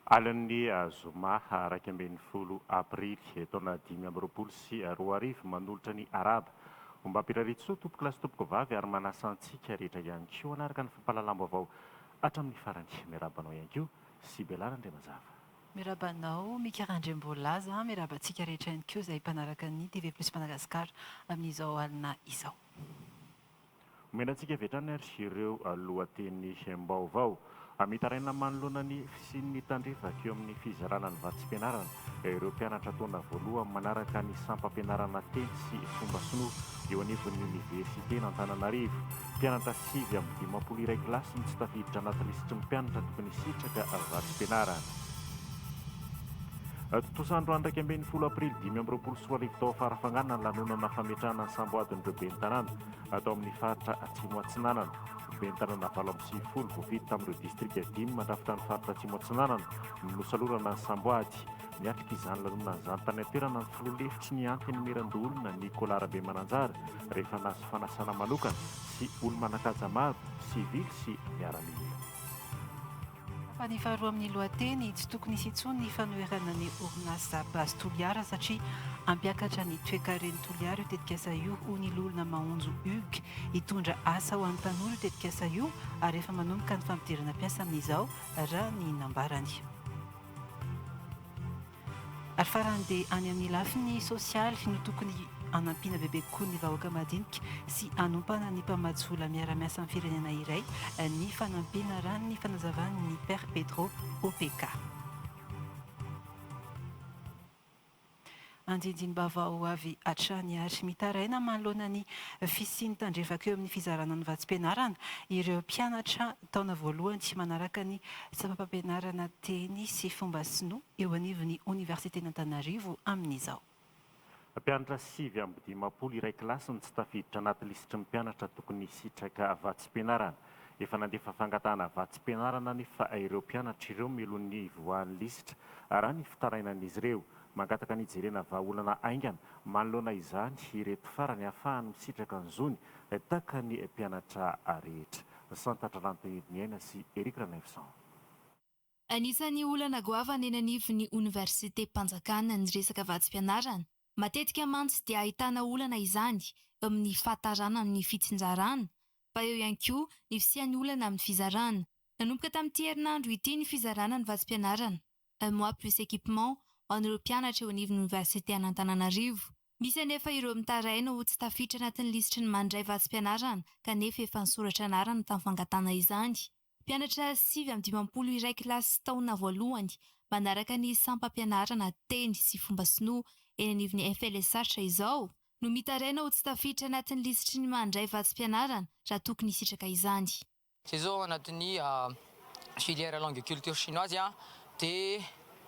Alan'ny zoma araky ambin'ny folo aprily taona 2024 manolotra ny araba mba ampiraritsoa tompoko lasy tompoko vavy ary manasa antsika rehetra ihany koa anaraka ny fampalalam-baovao hatramin'ny farany miarabanao ihany koa sy belara Andriamazava. Mirabanao mikarandrem-bolaza mirabantsika rehetra ihany koa izay mpanaraka ny TV Plus Madagasikara amin'izao alina izao. Omenantsika vetrany ary ireo lohateny mbaovao. Mitaraina manoloana ny fisin'ny tandrefaka eo amin'ny fizarana ny vatsim-pianarana ireo mpianatra taona voalohany manaraka ny sampam-pianarana teny sy fomba sinoa eo anivon'ny oniversite n'Antananarivo. Mpianatra 5 kilasy no tsy tafiditra anaty lisitry ny mpianatra tokony hisitraka vatsim-pianarana. Totosan andro andraiky ambin'ny folo aprily 2024 tao farafagnana ny lanonana fametrahana ny samboadin'ireo ben'ny tanàna atao amin'ny faritra Atsimo Atsinanana. Ben'ny tanàna 7 voavidy tamin'ireo distrika 5 mandrafitra ny faritra Atsimo Atsinanana no nosalorana ny samboady. Miatrika izany lanonana izany tany an-toerana ny filoha-lefitry ny antiny Merandolona Nicolas Rabe Mananjara rehefa nahazo fanasana manokana sy olo-manan-kaja maro sivily sy miaramila. Fa ny faharoa amin'ny lohateny tsy tokony hisy intsony ny fanoherana ny orinasa basy toliara satria ampiakatra ny toe-karen'ny toliara io tetikasa io ho ny lolona mahonjo UG hitondra asa ho an'ny tanora io tetikasa io ary efa manomboka ny fampidirana mpiasa amin'izao raha ny nambarany. Ary farany dia any amin'ny lafiny sosialy no tokony anampiana bebe kokoa ny vahoaka madinika sy anompana ny mpamajola miara-miasa amin'ny firenena iray ny fanampiana raha ny fanazavan'ny Père Pedro OPK. Andindin-bavao avy hatrany ary mitaraina manoloana ny fisian'ny tandrefaka eo amin'ny fizarana ny vatsim-pianarana ireo mpianatra taona voalohany tsy manaraka ny sampam-pampianarana teny sy fomba sinoa eo anivon'ny oniversite n'Antananarivo amin'izao. Mpianatra 5 kilasy no tsy tafiditra anaty lisitry ny mpianatra tokony hisitraka vatsim-pianarana. Efa nandefa fangatahana vatsim-pianarana nefa ireo mpianatra ireo melon'ny voan'ny lisitra raha ny fitarainan'izy ireo. Mangataka ny jerena vahaolana aingana manoloana izany ireto farany ahafahany misitraka ny zony taka ny mpianatra rehetra. Santatra Ranton'ny Aina sy Eric Ranevson. Anisan'ny olana goavana eny anivon'ny oniversite Mpanjakana ny resaka vatsim-pianarana. Matetika mantsy dia ahitana olana izany amin'ny fahatarana amin'ny fitsinjarana, fa eo ihany koa ny fisian'ny olana amin'ny fizarana. Nanomboka tamin'ity herinandro ity ny fizarana ny vatsim-pianarana. Un mois plus équipement ho an'ireo mpianatra eo anivon'ny oniversite an'Antananarivo. Misy anefa ireo mitaraina ho tsy tafiditra anatin'ny lisitry ny mandray vatsim-pianarana kanefa efa nisoratra anarana tamin'ny fangatana izany. Mpianatra 5 kilasy taona voalohany manaraka ny sampam-pianarana teny sy fomba sinoa eny anivon'ny FLSH izao no mitaraina ho tsy tafiditra anatin'ny lisitry ny mandray vatsim-pianarana raha tokony hisitraka izany. Izay zao anatin'ny filière langue et culture chinoise dia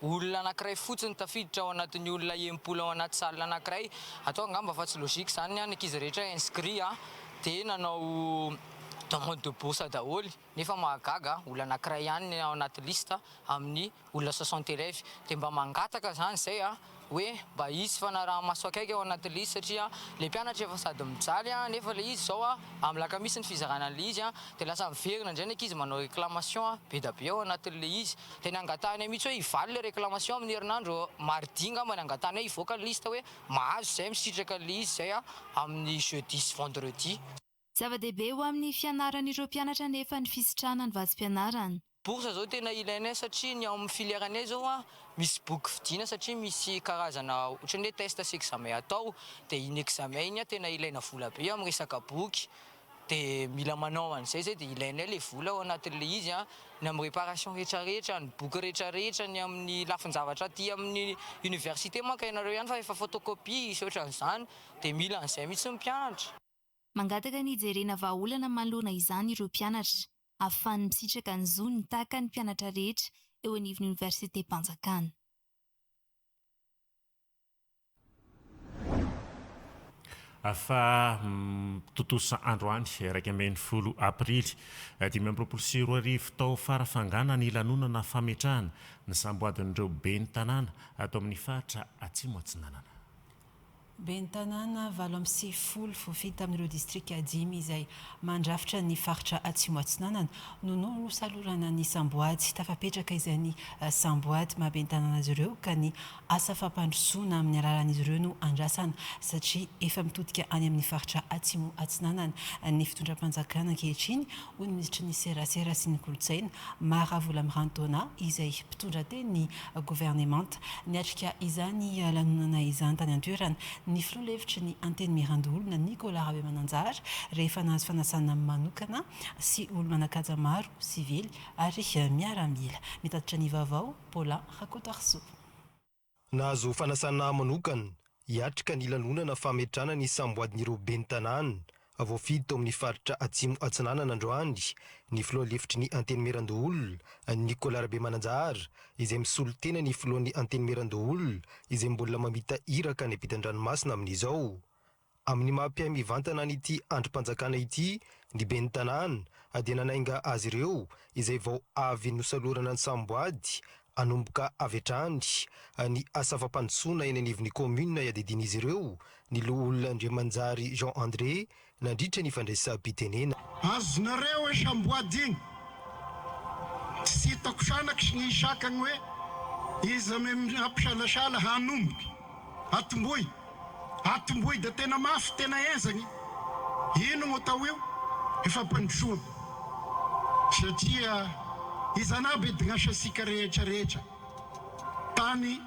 olona anankiray fotsiny tafiditra ao anatin'ny olona 80 ao anaty salle anankiray. Atao angamba fa tsy logique izany ny ankizy rehetra inscrit dia nanao demande de bourse daholo nefa mahagaga olona anankiray ihany ao anaty lista amin'ny olona 60 élèves dia mba mangataka izany izay hoe mba hisy fanaraha maso akaiky ao anaty lista satria le mpianatra efa sady mijaly nefa le izy zao amin'ny lakamisy ny fizarana le izy dia lasa miverina indray ny ankizy manao réclamation be da be ao anatin'le izy dia ny angatahany mihitsy hoe hivaly le réclamation amin'ny herinandro mardi ngamba ny angatahany hoe hivoaka lista hoe mahazo izay misitraka le izy izay amin'ny jeudi sy vendredi. Zava-dehibe ho amin'ny fianaran'ireo mpianatra nefa ny fisitrana ny vatsim-pianarana. Bourse zao tena ilainay satria ny ao amin'ny filièranay zao misy boky vidiana satria misy karazana ohatran'ny hoe test sy examen atao dia iny examen iny tena ilaina vola be amin'ny resaka boky dia mila manao an'izay zay dia ilainay le vola ao anatin'le izy ny amin'ny réparation rehetrarehetra ny boky rehetrarehetra ny amin'ny lafin-javatra aty amin'ny université manka ianareo ihany fa efa photocopie sy ohatran'izany dia mila an'izay mihitsy ny mpianatra. Mangataka ny jerena vahaolana manoloana izany ireo mpianatra ahafahany misitraka ny zony tahaka ny mpianatra rehetra eo anivon'ny oniversite Mpanjakana. Fa totosa andro any raika ambin'ny folo aprily 2024 tao farafangana ny lanonana fametrahana ny samboadin'ireo ben'ny tanàna atao amin'ny faritra Atsimo Atsinanana. Bentanana 7 vofita amin'ireo distrika 10 izay mandrafitra ny faritra Atsimo Atsinanana no salorana ny Samboady tafapetraka izay ny Samboady mahabentanana azy ireo ka ny asa fampandrosoana amin'ny alalan'izy ireo no andrasana satria efa mitodika any amin'ny faritra Atsimo Atsinanana ny fitondram-panjakana ankehitriny ho ny ministra ny serasera sy ny kolontsaina Mara Volamirantona izay mpitondra teny ny gouvernemanta niatrika izany lanonana izany tany an-toerana ny filoha-hevitry ny anteny mirandoolona Nicolas Rabe Mananjara rehefa nahazo fanasana manokana sy olo manakaja maro sivily ary miaramila mitatitra ny vaovao Paulin Rakotarso. Nahazo fanasana manokana hiatrika ny lanonana fametrana ny Samboadin'ireo Bentanana voafidy tao amin'ny faritra Atsimo Atsinanana androany ny filoha-hevitry ny anteny mirandoolona Nicolas Rabe Mananjara izay misolo tena ny filohan'ny anteny mirandoolona izay mbola mamita iraka ny ampitan-dranomasina amin'izao amin'ny mahampiay mivantana n'ity androm-panjakana ity ny Bentanana dia nanainga azy ireo izay vao avy nosalorana ny Samboady anomboka avy hatrany ny asa fampandrosoana eny anivon'ny commune iadidin'izy ireo ny loha Andriamanjary Jean André nandritra ny fandraisam-pitenena. Azonareo Samboady igny tsy hitako sanaky sy ny sakagny hoe izy ampisalasala hanomboky atomboy da tena mafy tena ezagny ino mo tao io efa mpandrosoana satria izanaby dignasasika rehetrarehetra tany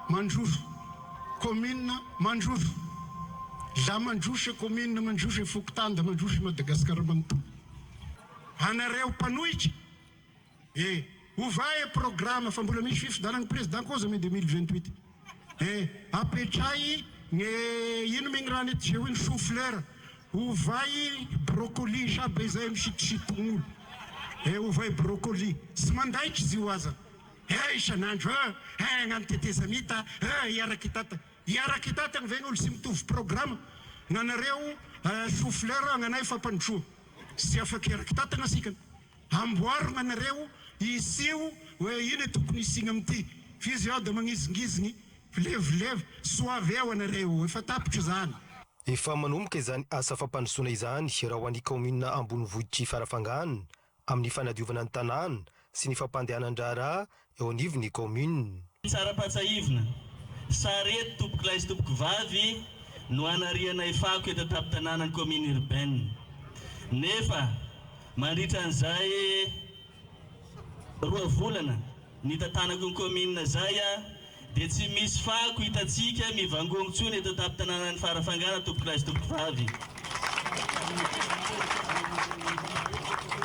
mandroso commune mandroso la mandroso commune mandroso fokotany da mandroso Madagasikara manontolo anareo mpanohitra ovay programme fa mbola misy fifidanany président koza mai 2028 apetray ny ino megny raha nety zeo iny chou-fleur ovay brocoli saby izay misitositogn'olo ovay brocoli sy mandaitry izy io aza isanandro gnano tetezamita iaraky tata ny vegny olo sy mitovy programme gnanareo chou-fleur gnanay fampandrosoa sy afaky iaraky tata gnasikany amboaro gnanareo isio hoe ino tokony isigna amity fizy ao da magnizingizigny levolevy soavy eo anareo efa tapitra zany. Efa manomboka izany asa fampandrosoana izany raha ho an'ny commune Ambonivohitry Farafangana amin'ny fanadiovana ny tanàna sy ny fampandehanan-draharaha eo anivon'ny commune. Tsara-patsahivina sarety tompoky lahy sy tompoky vavy no anarianay fako eto tapin-tanànany commune urbaine nefa mandritra an'izay 2 volana ny tantanako ny commune zay dia tsy misy fako hitatsika mivangony tsony eto tapin-tanànany Farafangana tompoky lahy sy tompoky vavy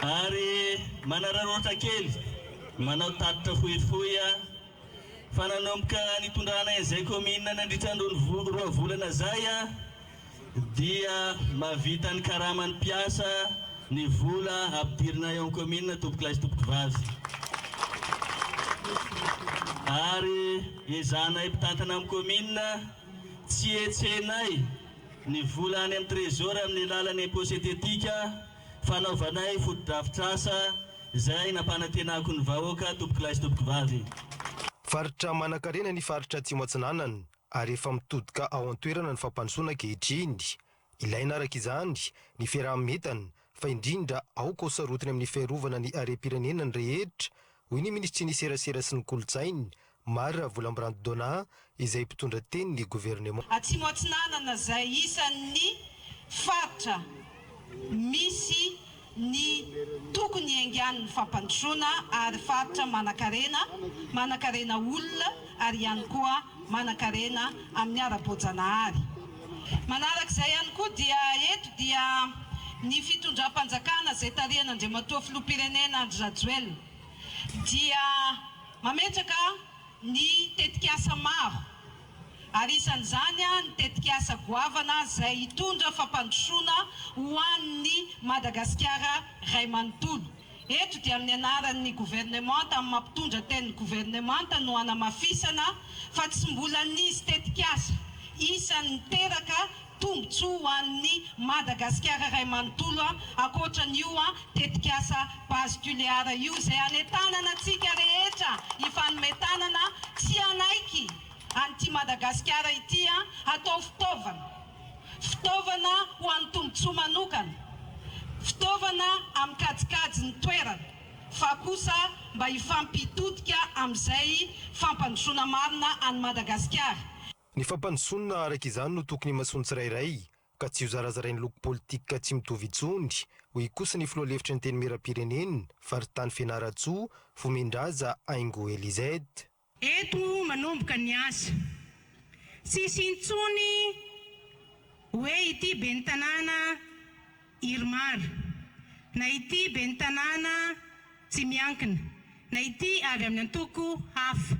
ary manararota kely manao tatitra fohifohy fa nanomboka nitondranay izay commune nandritran'irony 2 volana zay dia mavita ny karamany mpiasa ny vola ampidirina eo amin'ny commune tompoky lahy sy tompoky vavy ary ezanay mpitantana amin'ny commune tsy etsenay ny vola any amin'ny trésor amin'ny lalany impôt synthétique fanaovanay foto-drafitrasa zay nampanantenako ny vahoaka tompoky lahy sy tompoky vavy. Faritra manan-karena ny faritra Atsimo Atsinanana ary efa mitodika ao an-toerana ny fampandrosoana ankehitriny ilaina araka izany ny fiaraha-mientana fa indrindra aoka ho sarotiny amin'ny fiarovana ny harem-pirenena ny rehetra hoy ny ministry ny serasera sy ny kolontsaina Mara Volamirantona izay mpitondra teny ny gouvernement. Atsimo Atsinanana zay isan'ny faritra misy ny tokony haingan'ny fampandrosoana ary faritra manan-karena olona ary ihany koa manan-karena amin'ny ara-boajanahary. Manarak'izay ihany koa dia eto dia ny fitondram-panjakana zay tarihan'Andriamatoa filoham-pirenena Andry Rajoelina dia mametraka ny tetikasa maro ary isan'izany ny tetikasa goavana zay hitondra fampandrosoana ho an'ny Madagasikara ray manontolo. Eto dia amin'ny anaran'ny gouvernemanta amin'ny mampitondra teny gouvernemanta no hanamafisana fa tsy mbola nisy tetikasa isan'ny teraka tombotsoa ho an'ny Madagasikara ray manontolo akoatran'io tetikasa particuliara io zay hanetanana antsika rehetra ifanometanana tsy anaiky anty Madagasikara ity atao fitaovana ho an'ny tombotsoa manokana, fitaovana amin'ny kajikajy ny toerana, fa kosa mba hifampitodika amin'izay fampandrosoana marina any Madagasikara. Ny fampandrosoana araka izany no tokony masono tsirairay ka tsy ho zarazarain'ny loko politika tsy mitovy intsony. Hoy kosa ny filoha-hevitra ny teny miram-pirenena Faritany Fianaratsoa Vomendraza Aingo Elizette. Eto manomboka ny asa. Tsisy intsony hoe ity ben'ny tanàna Irmar, na ity ben'ny tanàna tsy miankina, na ity avy amin'ny antoko hafa.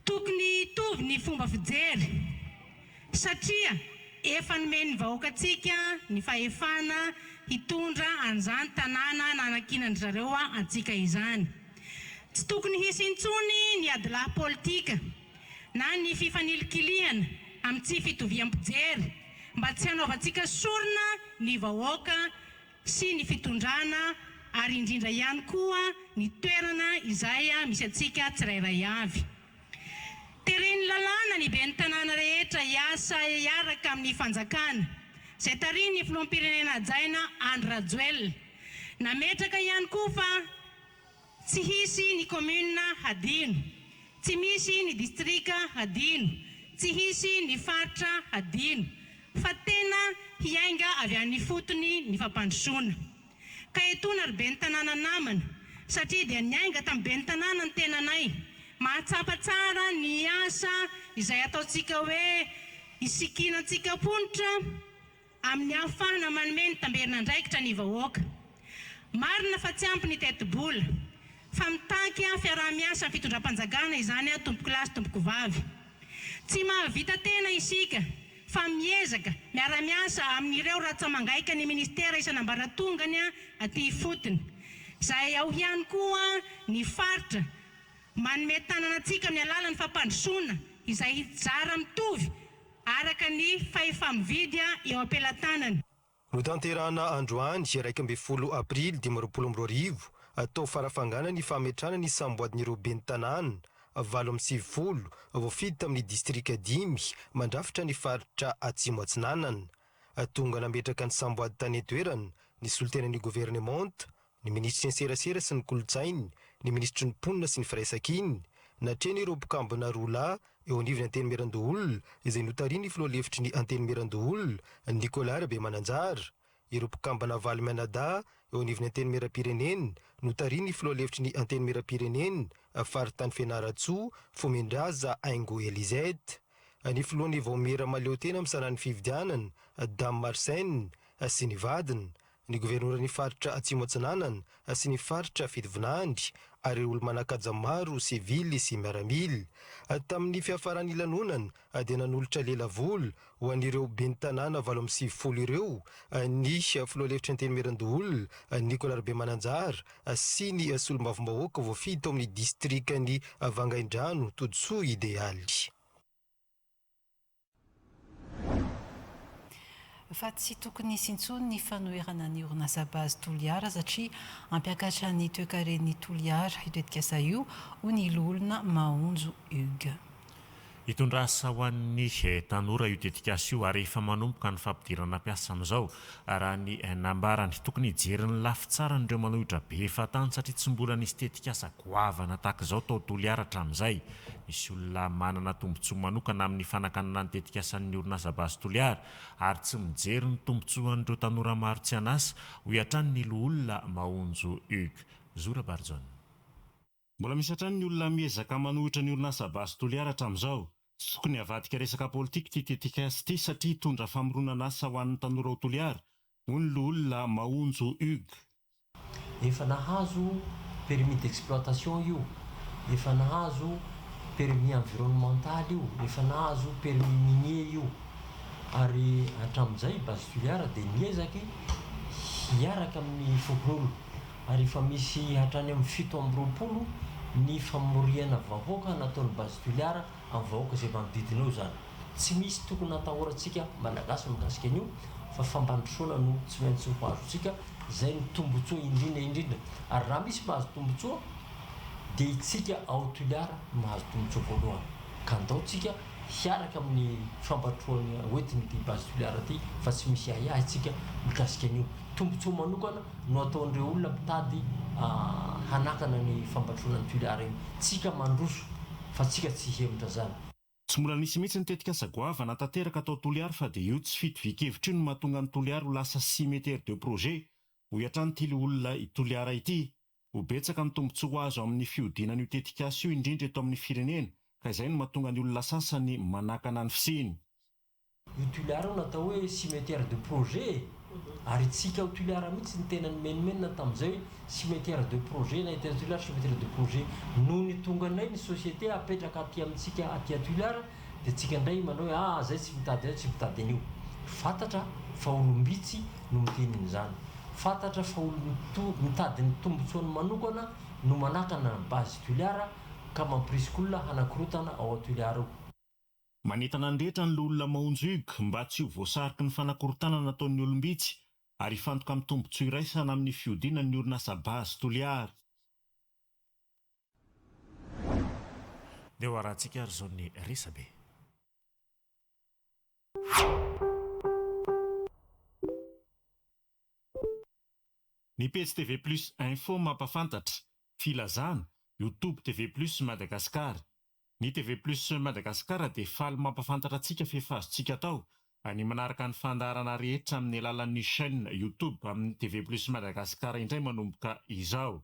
Tokony hitovy ny fomba fijery satria efa nomeny vahoakantsika ny fahefana hitondra an'izany tanàna na anakinany zareo antsika izany. Tsy tokony hisy intsony ny adilahy politika na ny fifanilikilihana amin'ny tsy fitoviam-pijery mba tsy hanaovantsika sorona ny vahoaka sy ny fitondrana ary indrindra ihany koa ny toerana izay misy antsika tsirairay avy. Tereny lalàna ny ben'ny tanàna rehetra hiasa hiaraka amin'ny fanjakana. Izay tarihin'ny filoham-pirenena hajaina Andry Rajoelina. Nametraka ihany koa fa tsy hisy ny commune hadino, tsy misy ny distrika hadino, tsy hisy ny faritra hadino, fa tena hiainga avy amin'ny fotony ny fampandrosoana. Ka etoana ry ben'ny tanàna namana, satria dia niainga tamin'ny ben'ny tanàna ny tenanay. Mahatsapa tsara ny asa izay ataontsika hoe isikinantsika ponitra amin'ny ahafahana manome ny tamberina andraikitra ny vahoaka. Marina fa tsy ampy ny teti-bola, fa mitaky fiaraha-miasa ny fitondram-panjakana izany tompoko lasy tompoko vavy. Tsy mahavita tena isika fa miezaka miara-miasa amin'ireo ratsamangaika ny ministera isan'ambaratongany aty fotony. Izay ao ihany koa ny faritra manome tanànantsika amin'ny alalan'ny fampandrosoana izay zara mitovy araka ny fahefa-mividy eo am-pelantanana. Notanterahana androany 12 Aprily 2022 atao farafangana ny fametrana ny samboadin'ireo ben'ny tanàna 7 voafidy tamin'ny distrika 5 mandrafitra ny faritra Atsimo Atsinanana. Tonga nametraka ny samboady tany an-toerana ny solitenan'ny gouvernemanta, ny ministry ny serasera sy ny kolotsainy, ny ministry ny mponina sy ny firaisan-kiny, natreny ireo mpikambana roa lahy eo anivony Anteny Mirandoholona izay notariany ny filoha-hevitry ny Anteny Mirandoholona Nicolas Rabemananjara. Ireo mpikambana Valy Manada eo anivony Anteny Miram-pirenena notariany ny filoha-hevitry ny Anteny Miram-pirenena Faritany Fianaratsoa Vomendraza Aingo Elizette. Ny filohan'ny Vaomera maleo tena amin'ny sanan'ny fividianana Dame Marsaine sy ny vadiny, ny governoran'ny faritra Atsimo Atsinanana sy ny faritra Fidivinandry ary olo manakaja maro sivily sy miaramily. Tamin'ny fiafaran'ny lanonana dia nanolotra lelavoly ho an'ireo ben'ny tanàna 7 ireo ny filoha-hevitry Anteny Mirandoholona Nicolas Rabemananjara sy ny solombavam-bahoaka voafidy tao amin'ny distrikany Vangaindrano Todosoa Idealy. Fa tsy tokony hisy intsony ny fanoherana ny orinasa base toliara satria ampiakatra ny toekaren'ny toliara itetikasa io ho ny lolona Mahonjo Hugues. Hitondra asa ho an'ny tanora io tetikasa io ary efa manomboka ny fampidirana mpiasa amin'izao raha ny nambarany tokony hijeriny lafy tsara n'ireo manohitra be fatany satria tsy mbola nisy tetikasa goavana tahaka izao tao toliara hatramin'izay. Misy olona manana tombontsoa manokana amin'ny fanakanana ny tetikasan'ny orinasa base toliara ary tsy mijery ny tombontsoan'ireo tanora maro tsy anasa ho hiatrany ny loholona Mahonjo Hugues. Zora Barjon. Mbola misy hatrany ny olona miezaka manohitra ny orinasa base toliara hatramin'izao. Tsy tokony havadika resaka politika ty tetikasa ty satria hitondra famoronana asa ho an'ny tanora ao toliara. Hoy ny loholona Mahonjo Hugues. Efa nahazo permis d'exploitation io, efa nahazo permis environnemental io, efa nahazo permis minier io. Ary hatramin'izay base toliara dia niezaky hiaraka amin'ny fokon'olo. Ary efa misy hatrany amin'ny 7 ny famoriana vahoaka nataon'ny base toliara amin'ny vahoaka izay manodidina eo zany. Tsy misy tokony hatahorantsika malagasy mikasika an'io fa fampandrosoana no tsy maintsy ho azontsika. Izay ny tombotsoa indrindra. Ary raha misy mahazo tombotsoa dia itsika ao toliara mahazo tombotsoa voalohany. ka andaotsika hiaraka amin'ny fampatroany hoentiny ty base toliara ty fa tsy misy ahiahytsika mikasika an'io tombontsoa manokana no ataon'ireo olona mitady hanakana ny fampatroana ny toliara iny tsika mandroso fa tsika tsy hevitra zany. Tsy mbola nisy mihitsy nitetika sagoava natateraka atao toliara fa dia io tsy fitovik-hevitra io no mahatonga ny toliara ho lasa cimetière de projet ho iatrany tily olona toliara ity. Ho betsaka ny tombontsoa azo amin'ny fiodinan'io tetikasa io indrindra eto amin'ny firenena ka izay no mahatonga ny olona sasany manakana ny fisiny. Io toliara io natao hoe cimetière de projet ary tsika ho toliara mihitsy ny tena ny menimenina tamin'izay hoe cimetière de projet na itena toliara cimetière de projet noho ny tonga anay ny société apetraka aty amintsika aty toliara dia tsika indray manao hoe zay tsy mitady zay tsy mitady an'io. Fantatra fa olombitsy no mitenin'izany, fantatra fa mitady ny tombotsoany manokana no manakana ny base toliara ka mampirisika olona hanakorotana ao atoliara io. Manentana ny rehetra ny olona mahonjoig mba tsy ho voasariky ny fanakorotana nataon'ny olombitsy ary fantoka amin'ny tombontsoa iraisana amin'ny fiodinan'ny orinasa base toliara. Dia ho arahantsika ary zao ny resabe. Ny page TV Plus Info mampafantatra, filazana, YouTube TV Plus Madagascar. Ny TV Plus Madagascar dia faly mampafantatra antsika fehefazontsika tao, any manaraka ny fandaharana rehetra amin'ny alalan'ny chaîne YouTube amin'ny TV Plus Madagascar indray manomboka izao.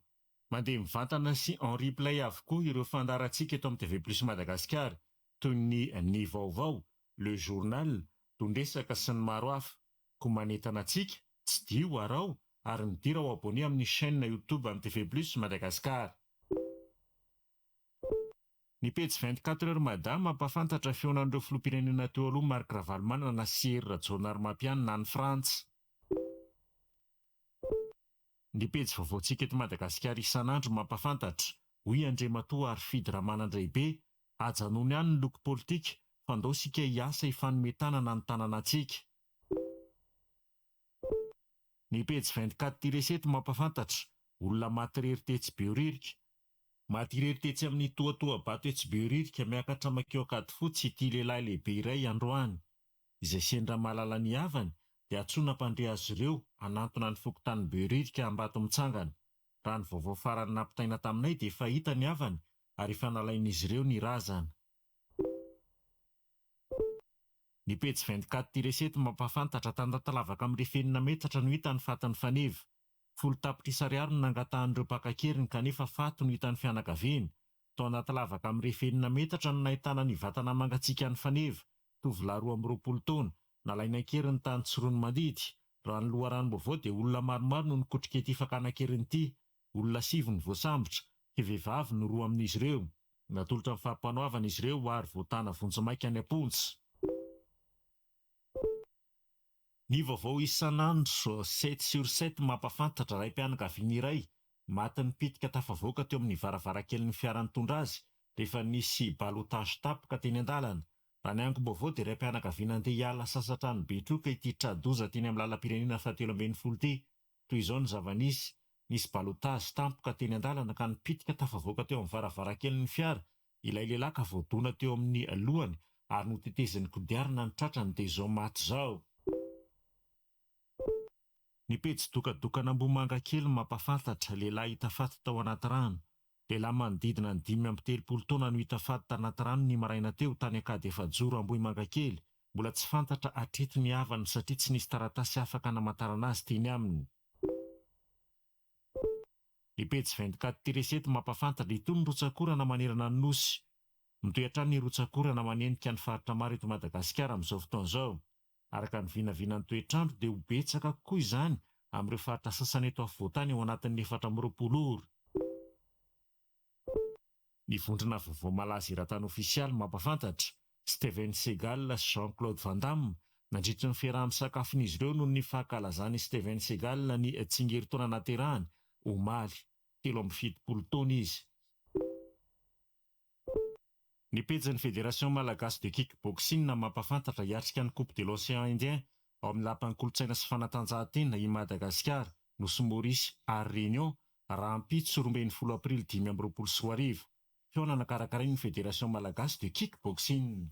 Mandeha mivantana sy en replay avokoa ireo fandaharantsika eto amin'ny TV Plus Madagascar, toy ny vaovao, le journal, tondresaka sy ny maro hafa. Koa manentana antsika, tsy dio arao, ary midira ho abonné amin'ny chaîne YouTube amin'ny TV Plus Madagascar. Ny page 24 heures madame mampafantatra feonan'ireo filoham-pirenena teo aloha Marc Ravalomanana sy Hery Rajaonarimampianina any Frantsa. Ny page vaovaontsika eto Madagasikara isan'andro mampafantatra hoy Andriamatoa Arfidy Ramanandreibe ajanony ihany ny loko politika fandao sika hiasa ifanometana na ny tanana antsika. Ny page 24-7 mampafantatra olona maty irery tetsy Beoririka. Maty irery tetsy amin'ny toatoabato etsy Beoririka miakatra makeo akady fotsy ity lehilahy lehibe iray androany. Izay sendra mahalala ny havany dia antsoina mpandre azy ireo anantona ny fokontany Beoririka Ambato mitsangana. Raha ny vaovao farany nampitaina taminay dia efa hita ny havany ary efa nalain'izy ireo ny razana. Ny page 24-7 mampafantatra tandatalavaka amin'ny refenina metatra no hita ny fatin'ny faneva. Folo tapitrisa ariary no nangatahan'ireo mpakakeriny kanefa faty no hitan'ny fianakaviany. Tao anaty lavaka amin'ny refenina metatra no nahitana ny vatana mangatsiaka ny faneva. Tovolahy 12 taona nalaina kely ny tany Tsirony Mandidy. Raha ny loharano-baovao dia olona maromaro no nikotrika ity fakana-keriny ity. Olona 7 ny voasambotra, vehivavy no 2 amin'izy ireo. Natolotra amin'ny fampanoavana izy ireo ary voatana vonjy-maika any Ampontsy. Ny vaovao isan'andro 7/7 mampafantatra raim-pianakaviana iray maty nipitika tafavoaka teo amin'ny varavarankelin'ny fiara nitondra azy rehefa nisy balotage tapoka teny an-dalana. Raha ny angom-baovao dia raim-pianakaviana andeha hiala sasatra ny Betroka ity tradoza teny amin'ny lalam-pirenena fahatelo ambin'ny folo ity. Toy izao ny zava-nisy, nisy balotage tapoka teny an-dalana ka nipitika tafavoaka teo amin'ny varavarankelin'ny fiara. Ilay lehilahy ka voadona teo amin'ny lohany ary noteteziny kodiarana ny tratrany dia izao maty izao. Ny pejy dokadokana Ambohimanga kely mampafantatra lehilahy hita faty tao anaty rano. Lehilahy manodidina ny 5-telopolo taona no hita faty tanaty rano ny maraina teo tany Ankady Efajoro Ambohimanga kely. Mbola tsy fantatra hatreto ny havany satria tsy nisy taratasy afaka hanamantarana azy teny aminy. Ny pejy 24-7 mampafantatra itony rotsakorana manerana ny nosy. Mitoetra ny rotsakorana manenika ny faritra maro eto Madagasikara amin'izao fotoana izao. Araka ny vinavina ny toetrandro dia ho betsaka koa izany amin'ireo faritra sasany eto afovoantany ao anatin'ny 420 ora. Ny vondrona vaovao malaza eran-tany ofisialy mampafantatra Steven Seagal sy Jean-Claude Van Damme nandritra ny fiaraha-misakafon'izy ireo noho ny fahakalazany Steven Seagal ny tsingerin-taona naterahany omaly 7-70 taona izy. Ny pejin'ny Fédération Malagasy de Kickboxing mampafantatra hiatrika ny Coupe de l'Océan Indien ao amin'ny lapan'ny kolontsaina sy fanatanjahantena i Madagasikara nosy Maurice à Réunion raha ampito sy 12 aprily 2024. fiaonana karakarain'ny fédération malagasy de kickboxing.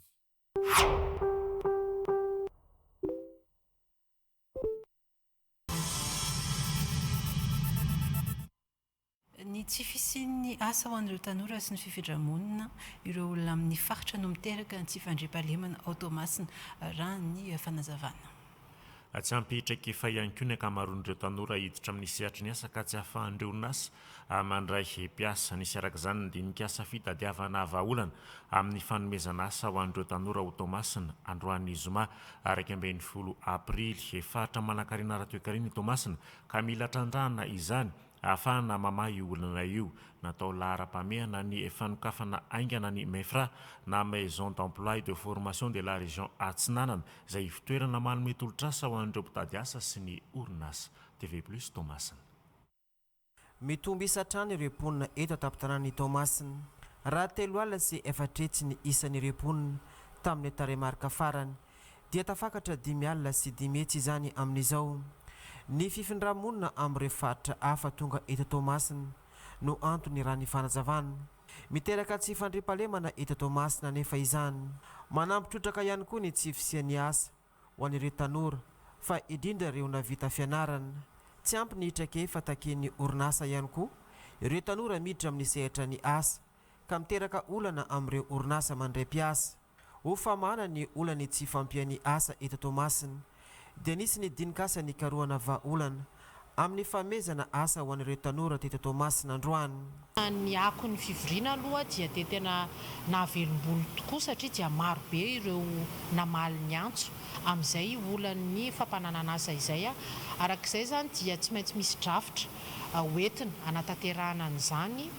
Ny tsy fisian'ny asa ho an'ireo tanora sy ny fifidramonina ireo olona amin'ny faritra no miteraka ny tsy fandriampahalemana automasina raha ny fanazavana. Tsy ampihitraka efa ihany koa ny ankamaroan'ireo tanora hiditra amin'ny sehatry ny asa ka tsy ahafahan'ireo orinasa mandray mpiasa. Nisy araka izany ny dinika-asa fitadiavana vahaolana amin'ny fanomezana asa ho an'ireo tanora automasina androany zoma 21 aprily. Efatra manankarena ara-toekarena automasina ka mila trandrahana izany ahafahana mamahy io olana io. Natao lahara-pamehana ny fanokafana aingana ny MEFRA na Maison d'Emploi et de Formation de la Région Atsinanana izay fitoerana manome tolotrasa ho an'ireo mpitady asa sy ny orinasa. TV Plus Tomasina. Mitombo isatrany ireo mponina eto an-tampon-tanàn'i Tomasina. Raha 3 alina sy 4 ny isan'ireo mponina tamin'ny taremarika farany dia tafakatra 5 alina sy 5 hetsy izany amin'izao. Ny fifindra-monina amin'ireo faritra hafa tonga eto Tomasina no antony raha ny fanazavana. Miteraka tsy fandriampahalemana eto Tomasina nefa izany manampitrotraka ihany koa ny tsy fisian'ny asa ho an'ireo tanora fa indrindra ireo navita fianarana. Tsy ampy ny hitrake fa taken'ny orinasa ihany koa ireo tanora miditra amin'ny sehatra ny asa ka miteraka olana amin'ireo orinasa mandray mpiasa. Ho famana ny olany tsy fampian'ny asa eto Tomasina dia nisy ny dinikasa ny karohana vahaolana amin'ny famezana asa ho an'ireo tanora teto Tomasina androany. Ny ako ny fivoriana aloha dia tena nahavelom-bolo tokoa satria dia maro be ireo namaly ny antso amin'izay olan'ny fampananana asa izay. Arak'izay zany dia tsy maintsy misy drafitra hoentina anatanterahana an'izany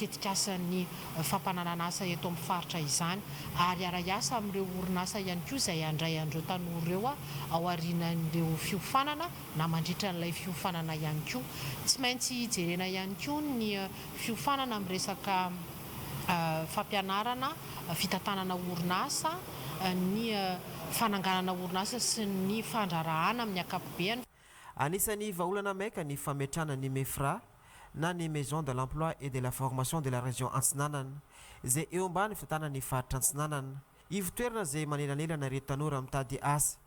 tetikasan'ny fampananana asa eto amin'ny faritra izany ary ara-iasa amin'ireo orinasa ihany koa izay andray an'ireo tanora ireo ao aorianan'ireo fiofanana na mandritra n'ilay fiofanana ihany koa. Tsy maintsy jerena ihany koa ny fiofanana amin'ny resaka fampianarana, fitantanana orinasa, ny fananganana orinasa sy ny fandrarahana amin'ny ankapobeny. Anisany vahaolana maika ny fametrana ny MEFRA na ny Maison de l'Emploi et de la Formation de la Région Atsinanana izay eo ambany fitantanana ny faritra Atsinanana. Ivitoerana izay manelanelana ireo tanora mitady asa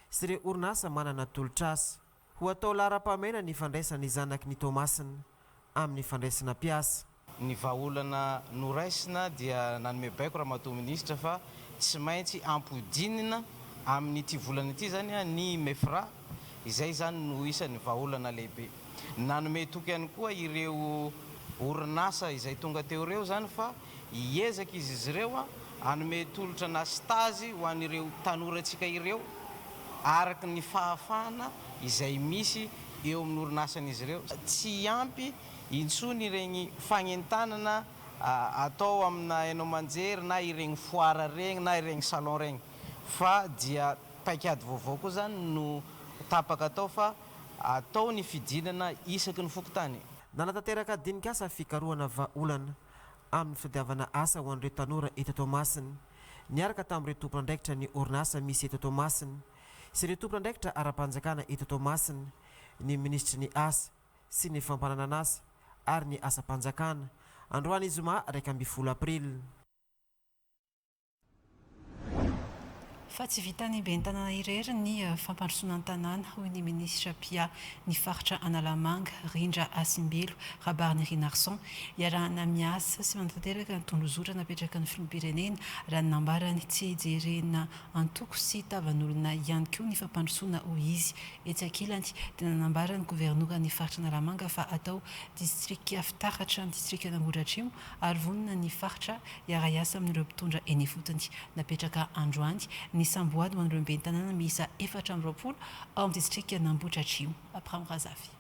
sy ireo orinasa manana tolotrasa ho atao lahara-pamena ny fandraisana zanaky ny Tomasina amin'ny fandraisana mpiasa. Ny vahaolana noraisina dia nanome baiko raha matoa minisitra fa tsy maintsy ampodinina amin'ity volana ity zany ny MEFRA izay zany no isan'ny vahaolana lehibe. Nanome toky ihany koa ireo orinasa izay tonga teo ireo zany fa hiezaka izy ireo hanome tolotra na stazy ho an'ireo tanorantsika ireo araky ny fahafahana izay misy eo amin'ny orinasan'izy ireo. Tsy ampy intsony ireny fagnentanana atao amina hainao manjery na ireny foara regny na ireny salon regny fa dia paikady vaovao koa zany no tapaka atao fa atao ny fidinana isaky ny fokotany. Nanatanteraka dinikasa fikarohana vahaolana amin'ny fitadiavana asa ho an'ireo tanora eto Tomasina niaraka tamin'ireo tompon'andraikitra ny orinasa misy eto Tomasina sy ireo tompon'andraikitra ara-panjakana eto Tomasina, ny ministry ny asa sy ny fampananana asa ary ny asa-panjakana androany zoma 1 aprily. Fa tsy vitany bentanana irery ny fampandrosoana tanàna hoy ny ministra Pia ny faritra Analamanga Rindra Asimbelo Rabariny Rinarson iarahana miasa sy manatanteraka ny tondrozora napetraka ny filoham-pirenena raha ny nambarany tsy hijerena antoko sy tavan'olona ihany koa ny fampandrosoana ho izy etsy ankilany dia nanambarany governoran'ny ny faritra Analamanga fa atao distrika fitaratra ny distrika Nambohidratrimo ary vonona ny faritra iara-iasa amin'ireo mpitondra eny fotony napetraka androany ny samboady ho an'ireo bentanana miisa 420 ao amin'ny distrika Nambohidratrimo. Abraham Razafy.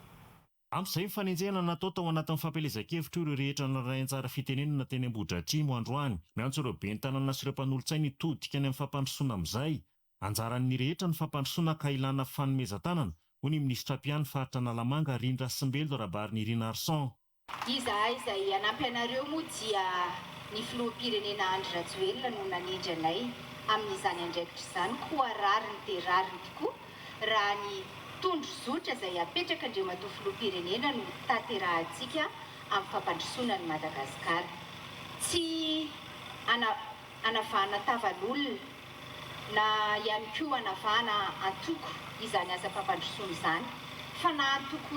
Amin'izay mifanenjehana natao tao anatin'ny fampelezan-kevitra ireo rehetra naray anjara fitenenana teny Ambohidratrimo androany. Miantso ireo bentanana sy ireo mpanolontsaina hitodika any amin'ny fampandrosoana amin'izay. Anjaran'ny rehetra ny fampandrosoana ka ilana fanomezan-tanana hoy ny ministra Piany faritra Analamanga Rindra Asimbelo Rabariny Rinarson. Izahay izay anampy anareo moa dia ny filoham-pirenena Andry Rajoelina no nanindry anay amin'izany andraikitra izany koa rariny dia rariny tokoa raha ny tondrozotra izay apetraka andriamatoa filoham-pirenena no tanterahantsika amin'ny fampandrosoana ny Madagasikara. Tsy anavahana tavan'olona na ihany koa anavahana antoko izany asa fampandrosoana izany. Fa na antoko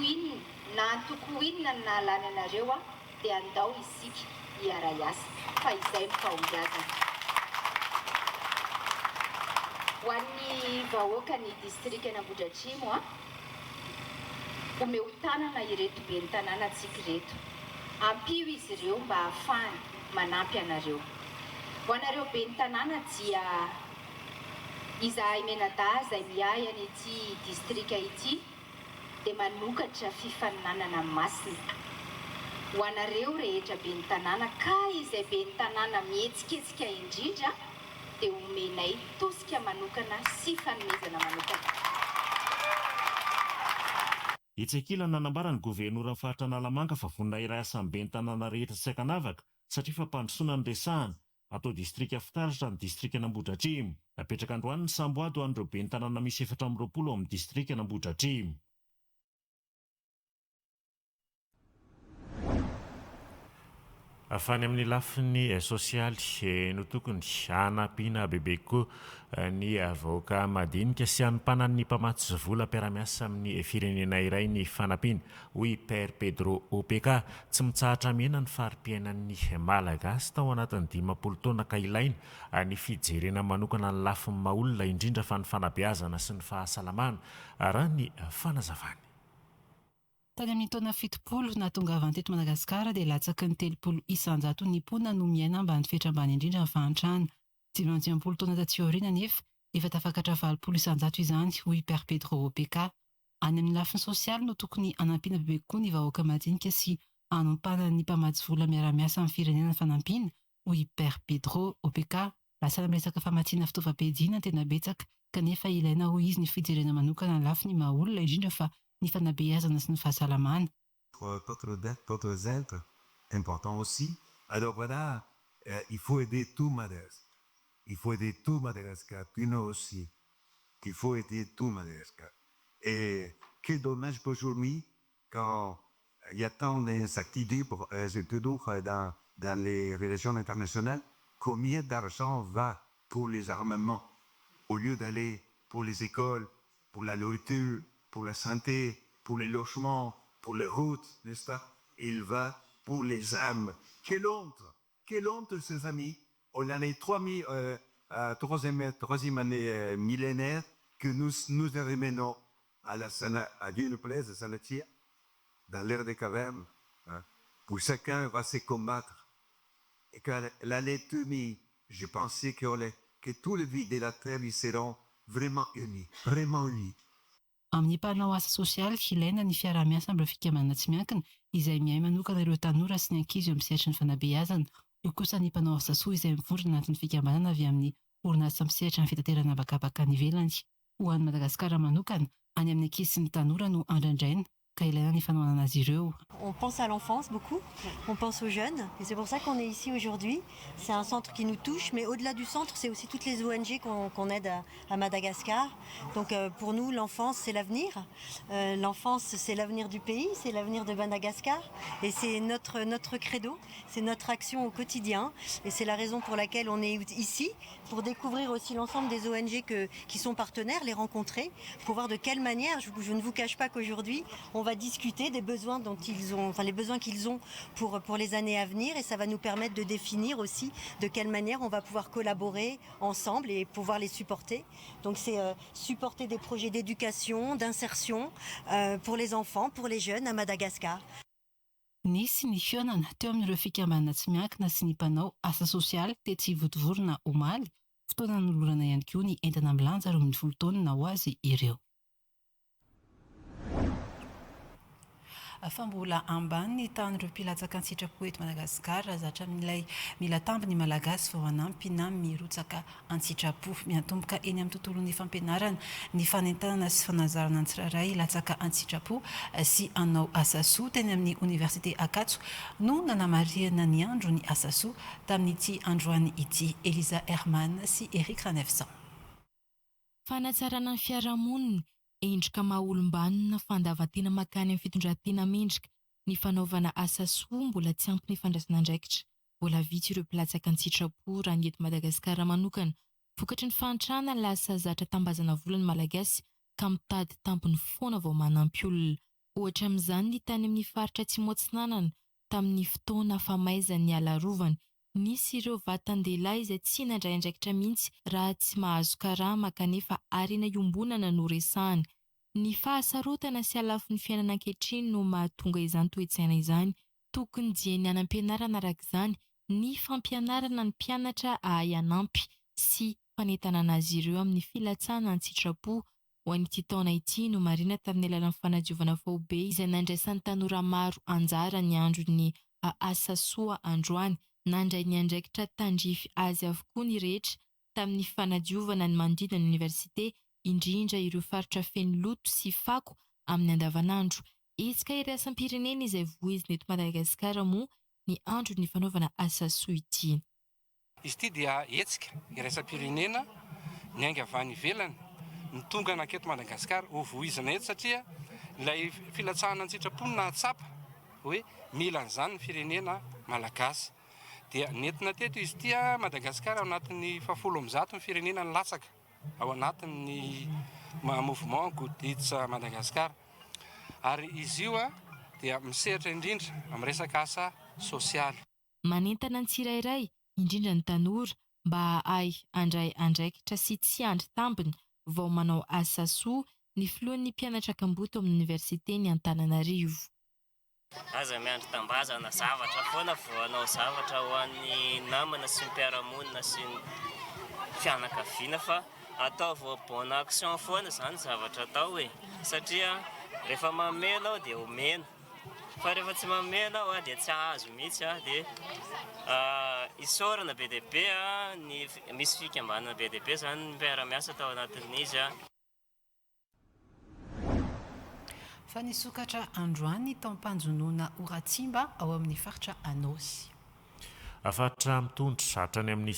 inona na lany anareo dia andao isika hiara-iasa fa izay no fahombiazana. Ho an'ny vahoaka ny distrika Ambohidratrimo omeo tanana ireto be ny tanànantsika ireto. Ampio izy ireo mba ahafahany manampy anareo. Ho anareo be ny tanàna dia izahay Menada izay miahy any ity distrika ity dia manokatra fifaninanana masina. Ho anareo rehetra be ny tanàna ka izay be ny tanàna mihetsiketsika indrindra dia omenay tosika manokana sy fanomezana manokana. Itsekila nanambara ny governoran'ny faritra Analamanga fa vonona iray asan'ny be ny tanàna rehetra tsy ankanavaka satria fampandrosoana ny resahana atao distrika fitaratra ny distrika Ambohidratrimo. Napetraka androany ny samboady ho an'ireo be ny tanàna misy 420 ao amin'ny distrika Ambohidratrimo. Afany amin'ny lafiny sosialy no tokony hanampiana bebe koa ny vahoaka madinika sy hanimpanan'ny mpamatsy vola mpiara-miasa amin'ny firenena iray ny fanampiana. Hoy Père Pedro OPK tsy mitsahatra mena ny fari-piainan'ny Malagasy tao anatin'ny 20 taona ka ilaina ny fijerena manokana ny lafin'ny maha-olona indrindra fa ny fanabeazana sy ny fahasalamana raha ny fanazavany. Tany amin'ny taona 70 nahatongavany teto Madagasikara dia latsaky ny 30 isanjato ny mponina no miaina ambany fetra ambany indrindra ny fahantrana. 90 taona taty aoriana nefa efa tafakatra 20 isanjato izany, hoy Père Pedro OPK. Any amin'ny lafiny sosialy no tokony hanampiana bebe koa ny vahoaka madinika sy hanompanana ny mpamatsy vola miara-miasa amin'ny firenena fanampiana, hoy Père Pedro OPK. Lasana amin'ny resaka famatsiana fitaovam-piadiana tena betsaka kanefa ilaina hoy izy ny fijerena manokana ny lafiny maha-olona indrindra fa ny fanabeazana sy ny fahasalamana. D'autres êtres importants aussi. Alors voilà, il faut aider tout Madagascar. Il faut aider tout Madagascar, puis nous aussi. Il faut aider tout Madagascar. Et quel dommage aujourd'hui quand il y a tant d'activités pour toujours dans les relations internationales, combien d'argent va pour les armements au lieu d'aller pour les écoles, pour la nourriture, pour la santé, pour les logements, pour les routes, n'est-ce pas? Il va pour les armes. Quelle honte, ces amis. On en est troisième année millénaire que nous remenons à Dieu nous plaise, à Salatier, dans l'ère des cavernes, où chacun va se combattre. Et qu'à l'année 2000, je pensais que tous les vies de la terre ils seront vraiment unis, vraiment unis. Amin'ny mpanao asa sosialy ilaina ny fiara-miasa amin'ireo fikambanana tsy miankina izay mihay manokana ireo tanora sy ny ankizy eo amin'ny sehatry ny fanabeazana. Io kosa ny mpanao asa soa izay mivondrona anatin'ny fikambanana avy amin'ny orinasa amin'ny sehatry ny fitaterana habakabaka any ivelany. Ho an'ny Madagasikara manokana, any amin'ny ankizy sy ny tanora no andrandraina ka ilaina ny fanohanana azy ireo. On pense à l'enfance beaucoup, on pense aux jeunes et c'est pour ça qu'on est ici aujourd'hui. C'est un centre qui nous touche, mais au-delà du centre, c'est aussi toutes les ONG qu'on aide à Madagascar. Donc pour nous, l'enfance, c'est l'avenir. L'enfance, c'est l'avenir du pays, c'est l'avenir de Madagascar et c'est notre credo, c'est notre action au quotidien et c'est la raison pour laquelle on est ici, pour découvrir aussi l'ensemble des ONG qui sont partenaires, les rencontrer, pour voir de quelle manière, je ne vous cache pas qu'aujourd'hui, on va discuter des besoins les besoins qu'ils ont pour les années à venir et ça va nous permettre de définir aussi de quelle manière on va pouvoir collaborer ensemble et pouvoir les supporter. Donc c'est supporter des projets d'éducation, d'insertion pour les enfants, pour les jeunes à Madagascar. Nisy ny fiaonana teo amin'ireo fikambanana tsy miankina sy ny mpanao asa sosialy tetsy votovorona omaly, fotoana nolorana ihany koa ny entana milanja 12 taona ho azy ireo. Fa mbola ambany ny tan'ireo mpilatsaka ny sitrapo eto Madagasikara zatra amin'ilay mila tamby ny malagasy vao hanampy na mirotsaka an-tsitrapo miantomboka eny amin'ny tontolon'ny fampianarana ny fanentanana sy fanazarana ny tsirairay latsaka an-tsitrapo sy anao asa soa teny amin'ny Université Akatso no nanamariana ny andro ny asa soa tamin'ity androany ity. Elisa Herman sy Eric Ranefsan. Fanatsarana ny fiarahamonina endrika maha-olombanona fandavan-tena makany amin'ny fitondran-tena mendrika ny fanaovana asa soa mbola tsy ampy ny fandraisana andraikitra Mbola vitsy ireo mpalatsaka ny sitrapo raha ny eto Madagasikara manokana. Vokatry ny fahantrana lasa zatra tambazana vola ny malagasy ka mitady tampony foana vao manampy olona. Ohatra amin'izany ny tany amin'ny faritra Atsimo Atsinanana tamin'ny fotoana famaizan'ny alarovana. Nisy ireo vatan-dehilahy izay tsy nandray andraikitra mihitsy raha tsy mahazo karama kanefa arena iombonana no resahany. Ny fahasarotana sy halafin'ny fiainana ankehitriny no mahatonga izany toe-tsaina izany. Tokony dieny any am-pianarana arak'izany ny fampianarana ny mpianatra ahay hanampy sy fanentana azy ireo amin'ny filatsana ny sitrapo. Ho an'ity taona ity no marina tamin'ny alalan'ny fanadiovana faobe izay nandraisan'ny tanora maro anjara ny andron'ny asa soa androany. Nandray ny andraikitra tandrify azy avokoa ny rehetra tamin'ny fanadiovana ny manodidina ny oniversite, indrindra ireo faritra feno loto sy fako amin'ny andavanandro. Hetsika iraisam-pirenena izay voizina eto Madagasikara moa ny andro ny fanaovana asa soa ity. Izy ity dia hetsika iraisam-pirenena ny aingana avy any ivelany ny tonga ananketo Madagasikara ho voizina eto satria ilay filatsahana ny sitraponina nahatsapa hoe mila an'izany ny firenena malagasy. Dia nentina teto izy ity Madagasikara ao anatin'ny 700 ny firenena ny latsaka ao anatin'ny mouvement Gouditsa Madagasikara. Ary izy io dia misehatra indrindra amin'ny resaka asa sosialy. Manentana ny tsirairay indrindra ny tanora mba ahay andray andraikitra sy tsy andry tambiny vao manao asa soa ny filohan'ny mpianatra Kamboto amin'ny oniversite ny Antananarivo. Aza miandry tambazana zavatra foana voanao zavatra ho an'ny namana sy ny mpiara-monina sy ny fianakaviana fa atao vao bonne action foana zany zavatra atao satria rehefa mamena ao dia omena fa rehefa tsy mamena ao dia tsy ahazo mihitsy dia isaorana be dia be ny misy fikambanana be dia be zany ny mpiara-miasa tao anatin'izy Fa nisokatra androany tao am-panjonoana Oratsimba ao amin'ny faritra Anosy. Faritra mitondra hatrany amin'ny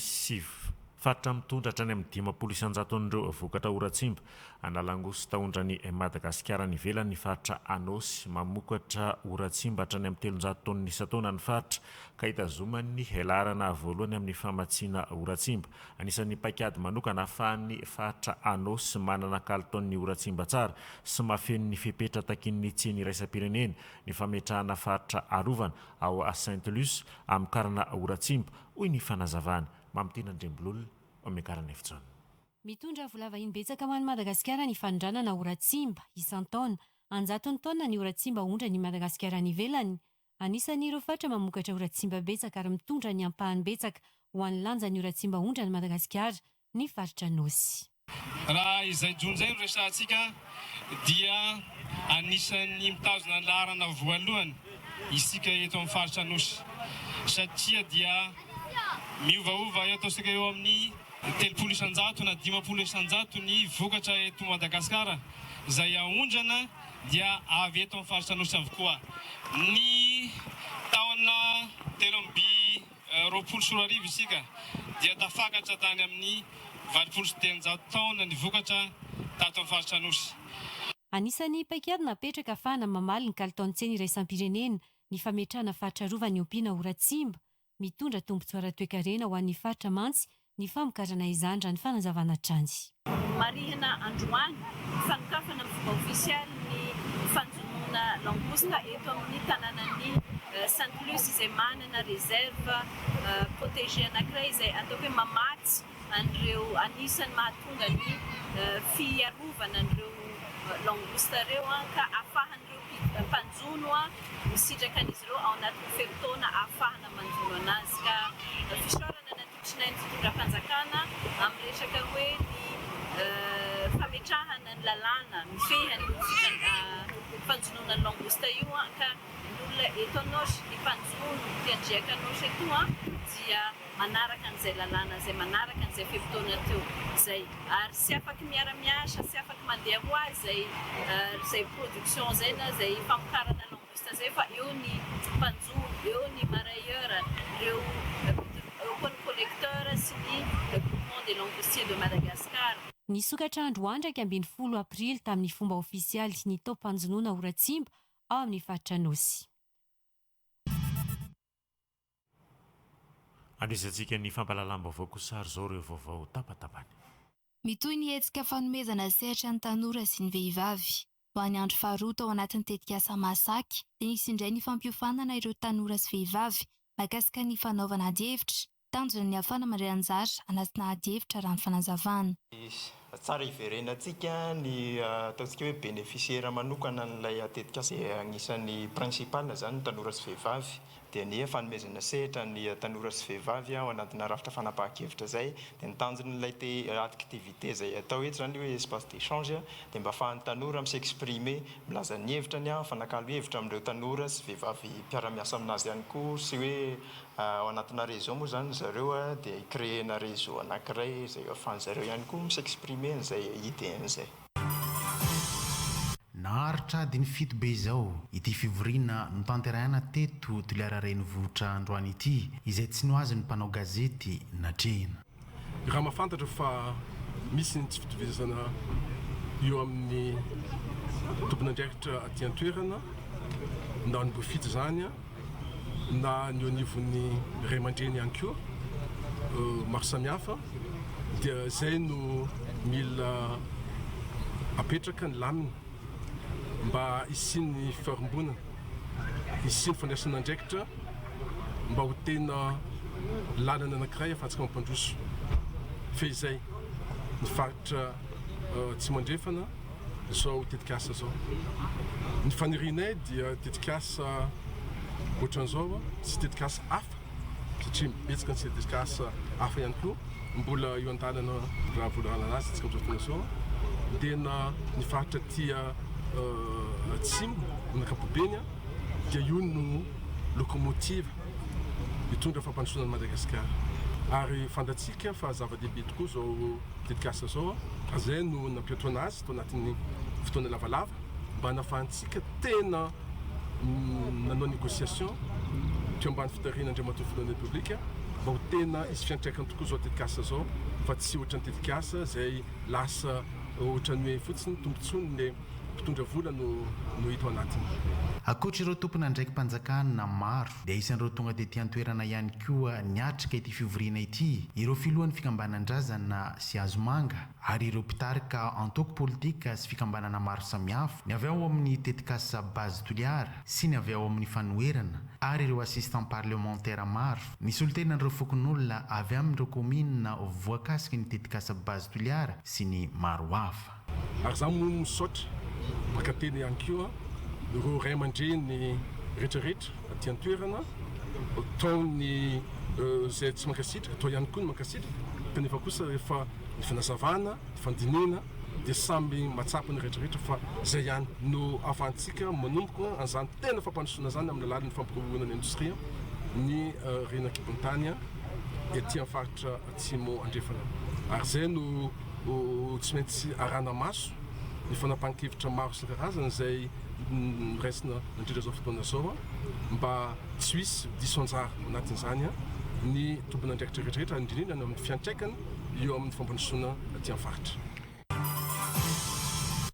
faritra mitondra hatrany amin'ny 500,000 vokatra Oratsimba analangoso taondrany Madagasikara ny ivelany ny faritra Anosy mamokatra Oratsimba hatrany amin'ny 300 tona isan-taona ny faritra ka hitazomany helarana voalohany amin'ny famatsiana Oratsimba. Anisan'ny paikady manokana ahafahan'ny faritra Anosy manana kalitaon'ny Oratsimba tsara sy mahafeno ny fepetra takin'ny tseny iraisam-pirenena ny fametrahana faritra arovana ao Saint-Luce amin'ny karana Oratsimba hoy ny fanazavana mamitena Ndrembololona omekarana efitsona. Mitondra vola vahiny betsaka ho an'i Madagasikara ny fanondranana Oratsimba isan-taona. 100 taona ny Oratsimba ondra ny Madagasikara ny ivelany. Anisan'ny ireo faritra mamokatra Oratsimba betsaka ary mitondra ny ampahany betsaka ho an'ny lanjan'ny Oratsimba ondra ny Madagasikara ny faritra Anosy. Raha izay jonjay resahantsika dia anisan'ny mitazona ny laharana voalohany isika eto amin'ny faritra Anosy satria dia miovaova ataosika eo amin'ny 300 na 500 ny vokatra eto Madagasikara izay aondrana dia avy eto amin'ny faritra Anosy avokoa. Ny taona 2024 isika dia tafakatra tany amin'ny 700 taona ny vokatra tato amin'ny faritra Anosy. Anisan'ny paikady napetraka ahafahana mamaly ny kalitaon'ny tseny iraisam-pirenena ny fametrahana faritra Rova ny ompiana Oratsimba mitondra tombotsoa toe-karena ho an'ny faritra Mantsy ny famokarana izany raha ny fanazavana tranjy. Marihana androany fanokafana amin'ny fomba ofisialy ny fanjonoana langouste eto amin'ny tanànan'ny Saint-Luce izay manana réserve protégée anankiray izay ataoko hoe mamatsy an'ireo anisan'ny mahatonga ny fiarovana an'ireo langouste ireo ka ahafahan'ireo mpanjono misitraka an'izy ireo ao anatin'ny feritona ahafahana manjono anazy ka fisaorana natotrinay ny fitondram-panjakana amin'ny resaka hoe ny fametrahana ny lalàna mifehany fanjonoana ny langouste io ka olona eto Anosy ny mpanjono mpiandriaka Anosy eto dia manaraka an'izay lalàna izay manaraka an'izay feritona teo zay ary sy afaka miara-miasa sy afaka mandeha ho azy zay production zay na zay famokarana langouste zay fa eo ny mpanjono eo ny marailleur ireo collecteur sy ny groupement des langoustiers de Madagascar. Ny sokatra androany 10 aprily tamin'ny fomba ofisialy ny tao-mpanjonoana Oratsimba ao amin'ny faritra Anosy. andrisantsika ny fampalalam-baovao kosa ary zao ireo vaovao tapatapany. Mitoy ny hetsika fanomezana sehatra ny tanora sy ny vehivavy. Ho any andro faharoa tao anatin'ny tetikasa Masaky dia nisy indray ny fampiofanana ireo tanora sy vehivavy mahakasika ny fanaovana ady-hevitra. Tanjona ny hafana mandray anjara anatina ady-hevitra raha ny fanazavana. Tsara iverenantsika ny ataontsika hoe bénéficiaire manokana n'ilay tetikasa agnisan'ny principal zany ny tanora sy vehivavy. Dia ny fanomezana sehatra ny tanora sy vehivavy ao anatina rafitra fanapahan-kevitra zay dia ny tanjon'ilay activité zay atao eto zany hoe espace d'échange dia mba ahafahan'ny tanora s'exprimer milaza ny hevitrany fanakalo hevitra amin'ireo tanora sy vehivavy mpiara-miasa aminazy ihany koa sy hoe ao anatina réseau moa zany zareo dia créena réseau anankiray zay ahafahan'zareo ihany koa s'exprimer n'izay idéan'izay. Naharitra adiny fito be izao ity fivoriana no tanterahana teto Toliara renivohitra androany ity izay tsy noazy ny mpanao gazety natrehina. Raha mahafantatra fa misy ny tsy fitovizana eo amin'ny tompon'andraikitra aty an-toerana na ny boafito zany na ny eo anivon'ny ray aman-dreny ihany koa maro samihafa dia zay no mila apetraka ny lamina mba isiany faharombonana, isiany fandraisana andraikitra mba ho tena lalana anankiray ahafahantsika mampandroso. Fa izay ny faritra tsy mandrefana zao tetikasa zao. Ny fanirinay dia tetikasa ohatran'izao tsy tetikasa hafa satria betsaka ny tetikasa hafa ihany koa mbola eo an-dalana raha voalohana anazy tsika amin'izao fotoana zao dia na ny faritra tia atsimo nakapobeny dia io no locomotive mitondra fampandrosoana ny Madagasikara. Ary fantatsika fa zava-dehibe tokoa zao tetikasa zao zay no nampiatrona azy tao anatin'ny fotoana lavalava mba hanafahantsika tena nanao négociation teo ambany fitariana Andriamatoa voalohany Repoblika mba ho tena isy fiantraikany tokoa zao tetikasa zao fa tsy ohatran'ny tetikasa zay lasa ohatran'ny hoe fotsiny tombotsony mpitondra vola no hita ao anatiny. Akoatra ireo tompona andraiky mpanjakana maro dia isan'ireo tonga dia tia an-toerana ihany koa niatrika ity fivoriana ity ireo filohan'ny fikambanandrazana sy azomanga ary ireo mpitarika antoko politika sy fikambanana maro samihafa ny avy ao amin'ny tetikasa base Toliara sy ny avy ao amin'ny fanoherana ary ireo assistant parlementaire maro nisy olo-tenan'ireo fokon'olona avy amin'ireo komina voakasika ny tetikasa base Toliara sy ny maro hafa. Ary zaho moa misaotra makateny ihany koa ireo ray aman-dreny rehetrarehetra aty an-toerana taony zay tsy mankasitraka atao ihany koa ny mankasitraka kanefa kosa rehefa ny fanazavana ny fandinina dia samby matsapa ny rehetrarehetra fa zay ihany no ahafahantsika manomboka an'izany tena fampandrosoana zany amin'ny alalan'ny fampirobona ny indostria ny renan-kibon-tany ety amin'ny faritra atsimo andrefana. Ary zay no tsy maintsy arana maso ny fanapahan-kevitra maro isan-karazany zay raisina indrindra zao fotoana zao mba tsy hisy diso anjara anatin'izany ny tompon'andraikitra rehetrarehetra indrindra ny amin'ny fiantraikany eo amin'ny fampandrosoana aty amin'ny faritra.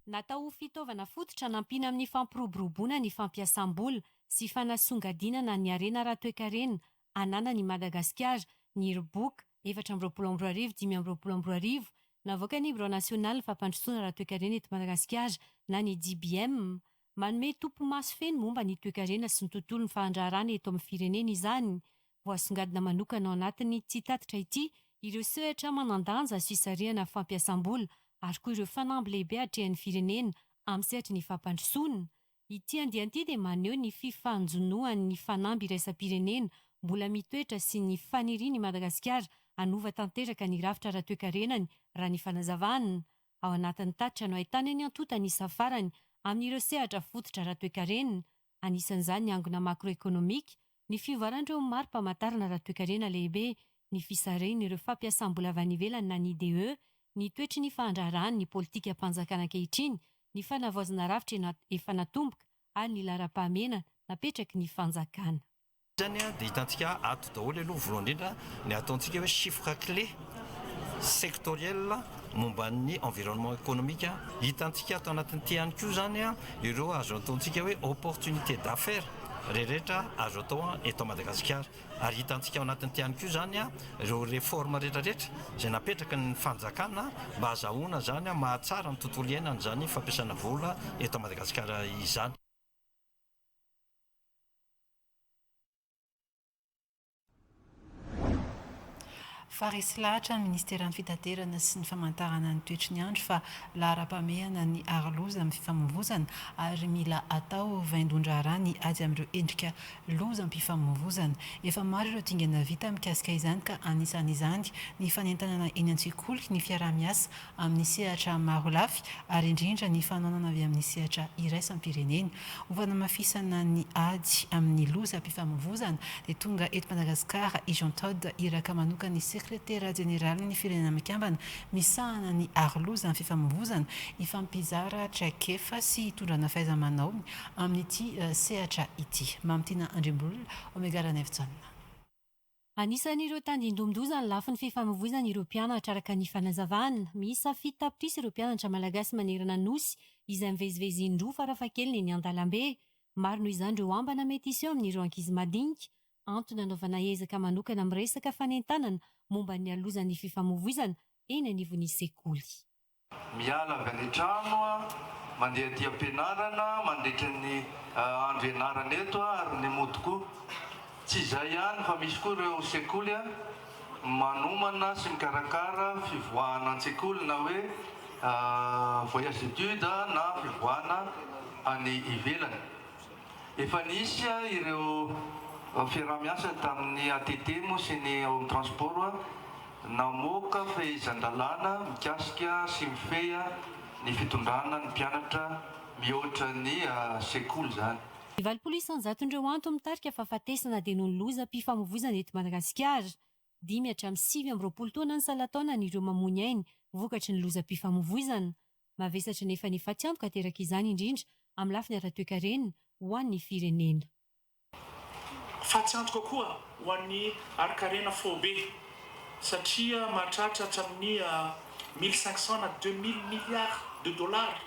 Natao fitaovana fototra nampiana amin'ny fampiroboroboana ny fampiasam-bola sy fanasongadinana ny arena raha-toekarena ananan'i Madagasikara ny Irbook 4/2025 navoaka ny Bureau national fampandrosoana raha-toekarena eto Madagasikara na ny DBM manome tompo maso feno momba ny toekarena sy ny tontolon'ny fahandrarana eto amin'ny firenena izany. Voasongadina manokana ao anatiny tsy tatitra ity ireo sehatra manandanja sy hisarihana fampiasam-bola ary koa ireo fanamby lehibe hatrehan'ny firenena amin'ny sehatra ny fampandrosoana. Ity andian'ity dia maneho ny fifanjonoan'ny fanamby iraisam-pirenena mbola mitoetra sy ny faniriany Madagasikara anova tanteraka ny rafitra raha-toekarenany raha ny fanazavana. Ao anatin'ny tatitra no ahitana ny antota ny safarany amin'ireo sehatra fototra raha-toekarena. Anisan'izany ny angona makroekonomika, ny fivoaran'ireo mari-pamantarana raha-toekarena lehibe, ny fisarihana fampiasam-bola avy any ivelany na ny IDE, ny toetry ny fahandrarany ny politika mpanjakana ankehitriny, ny fanavaozana rafitra efa natomboka ary ny laram-pahamena napetraky ny fanjakana. Zany dia hitantsika ato daholo aloha voalohany indrindra ny ataontsika hoe chiffre clé sectoriel momba ny environnement économique. Hitantsika ato anatin'ity ihany koa zany ireo azo ataontsika hoe opportunité d'affaires rehetrarehetra azo atao eto Madagasikara. Ary hitantsika ao anatin'ity ihany koa zany ireo réforme rehetrarehetra izay napetraka ny fanjakana mba azahoana zany mahatsara ny tontolo iainana zany fampiasana vola eto Madagasikara izany. Faresy lahatra ny Ministeran'ny Fitaterana sy ny famantarana ny toetry ny andro fa lahara-pamehana ny aroloza amin'ny fifamoivoizana ary mila atao vaindondrara ny ady amin'ireo endrika loza amin'ny fifamoivoizana. Efa maro ireo dingana vita mikasika izany ka anisan'izany ny fanentanana eny an-tsekoly, ny fiaraha-miasa amin'ny sehatra maro lafy ary indrindra ny fanaonana avy amin'ny sehatra iraisam-pirenena. Ho fanamafisana ny ady amin'ny loza mpifamoivoizana dia tonga eto Madagasikara i Jean Todt iraka manoka ny sekretera jeneraly ny firenena mikambana misahana ny aroloza amin'ny fifamoivoizana ifampizara traikefa sy hitondrana fahaiza-manao amin'ity sehatra ity. Mamintina Andriambolo, Omegara Nevitson. Anisan'ireo tandindomdoza ny lafin'ny fifamoivoizana ireo mpianatra araka ny fanazavana. Misafidy tapitrisa ireo mpianatra malagasy manerana nosy izay mivezivezy indroa farafahakeliny eny Andalambe. Maro noho izany ireo ambana mety hisy eo amin'ireo ankizy madinika antony anaovana ezaka manokana amin'ny resaka fanentanana momba ny alozan'ny fifamoivoizana eny anivon'ny sekoly. Miala avy any trano mandeha aty am-pianarana mandritra ny andro ianarana eto ary ny modiko. Tsy izay ihany fa misy koa ireo sekoly manomana sy mikarakara fivoahana an-tsekoly na hoe voyage d'étude na fivoahana any ivelany. Efa nisy ireo fiaraha-miasa tamin'ny ATT moa sy ny transport namoaka fehezan-dalàna mikasika sy mifehy ny fitondrana ny mpianatra mihoatra ny sekoly zany. Valopolo isanjaton'ireo anto mitarika fahafatesana dia noho ny loza mpifamoivoizana eto Madagasikara. 5 hatramin'ny 7 amby roapolo taona ny salan-taona ireo mamony ainy vokatry ny loza mpifamoivoizana. Mavesatra nefa ny fahatsiantoka teraka izany indrindra amin'ny lafiny ara-toe-karenina ho an'ny firenena. Fahatsiantoka koa ho an'ny ara-karena fobe satria mahatratra hatramin'ny 1500 na 2000 milliards de dollars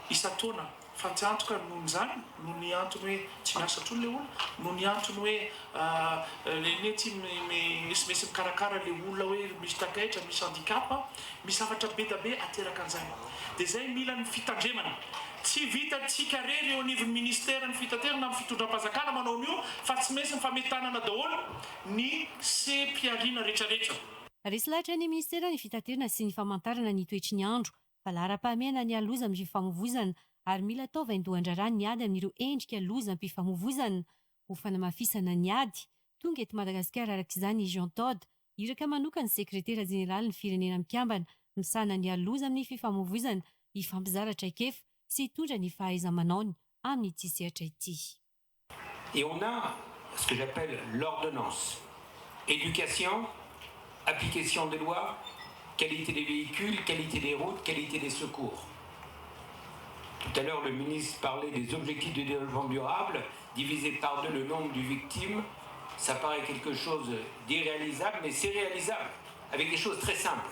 isan-taona. Fahatsiantoka noho izany, noho ny antony hoe tsy miasa toy ilay olona, noho ny antony hoe tsy mesy mikarakara ilay olona hoe misy takaitra, misy handicap, misy zavatra be da be ateraka an'izany. Dia izay mila ny fitandremana. Tsy vitantsika rery eo anivon'ny ministera ny fitaterana amin'ny fitondram-panjakana manao an'io fa tsy maintsy ny fametanana daholo ny sepialiana rehetrarehetra. Resy lahatra ny ministera ny fitaterana sy ny famantarana ny toetry ny andro fa lahara-pahamehana ny aloza amin'ny fifamoivoizana ary mila atao vaindondrara ny ady amin'ireo endrika loza mpifamoivoizana ho fanamafisana ny ady. Tonga eto Madagasikara arak'izany Jean Todt iraka manoka ny sekretera jeneraly ny firenena mikambana misahana ny aloza amin'ny fifamoivoizana ifampizara traikefa sy hitondra ny fahaiza-manaony amin'ity sehatra ity. Et on a ce que j'appelle l'ordonnance. Éducation, application des lois, qualité des véhicules, qualité des routes, qualité des secours. Tout à l'heure, le ministre parlait des objectifs de développement durable, divisé par 2 le nombre de victimes. Ça paraît quelque chose d'irréalisable, mais c'est réalisable, avec des choses très simples.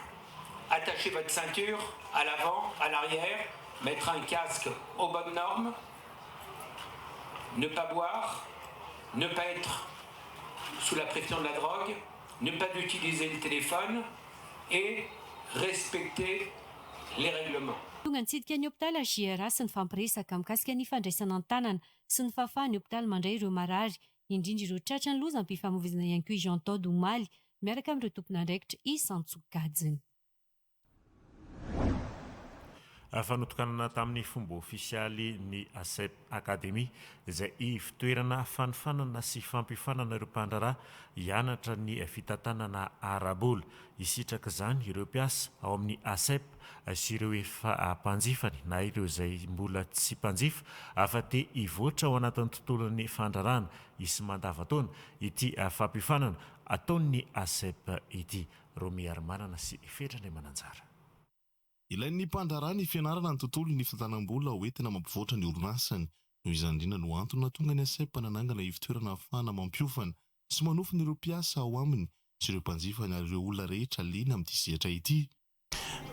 Attachez votre ceinture à l'avant, à l'arrière, mettre un casque aux bonnes normes, ne pas boire, ne pas être sous la pression de la drogue, ne pas utiliser le téléphone et respecter les règlements. Tonga nitsidika ny hôpitaly GRA sy ny fampiresaka mikasika ny fandraisana an-tanana sy ny fahafahan'ny hôpitaly mandray ireo marary indrindra ireo tratra ny loza mpifamoivoizana ihany koa i Jean Todt omaly miaraka amin'ireo tompon'andraikitra isantsokajiny. Fanotokanana tamin'ny fomba ofisialy ny ASEP Academy izay fitoerana fanofanana sy fampifanana ireo mpandrara hianatra ny fitantanana arabola. Isitraka izany ireo mpiasa ao amin'ny ASEP sy ireo efa mpanjifany na ireo izay mbola tsy mpanjifa afa te hivoatra ao anatin'ny tontolon'ny fandrarana isy mandavataona ity fampifanana ataon'ny ASEP ity. Romi Armanana sy Fetrany Mananjara. Ilain'ny mpandrarana ny fianarana ny tontolo ny fitantanam-bola hoentina mampivoatra ny orinasany noho izany indrindra no antony tonga ny ASEP nanangana ivitoerana ahafahana mampiofana sy manofina ireo mpiasa ao aminy sy ireo mpanjifany ary ireo olona rehetra liana amin'ity sehatra ity.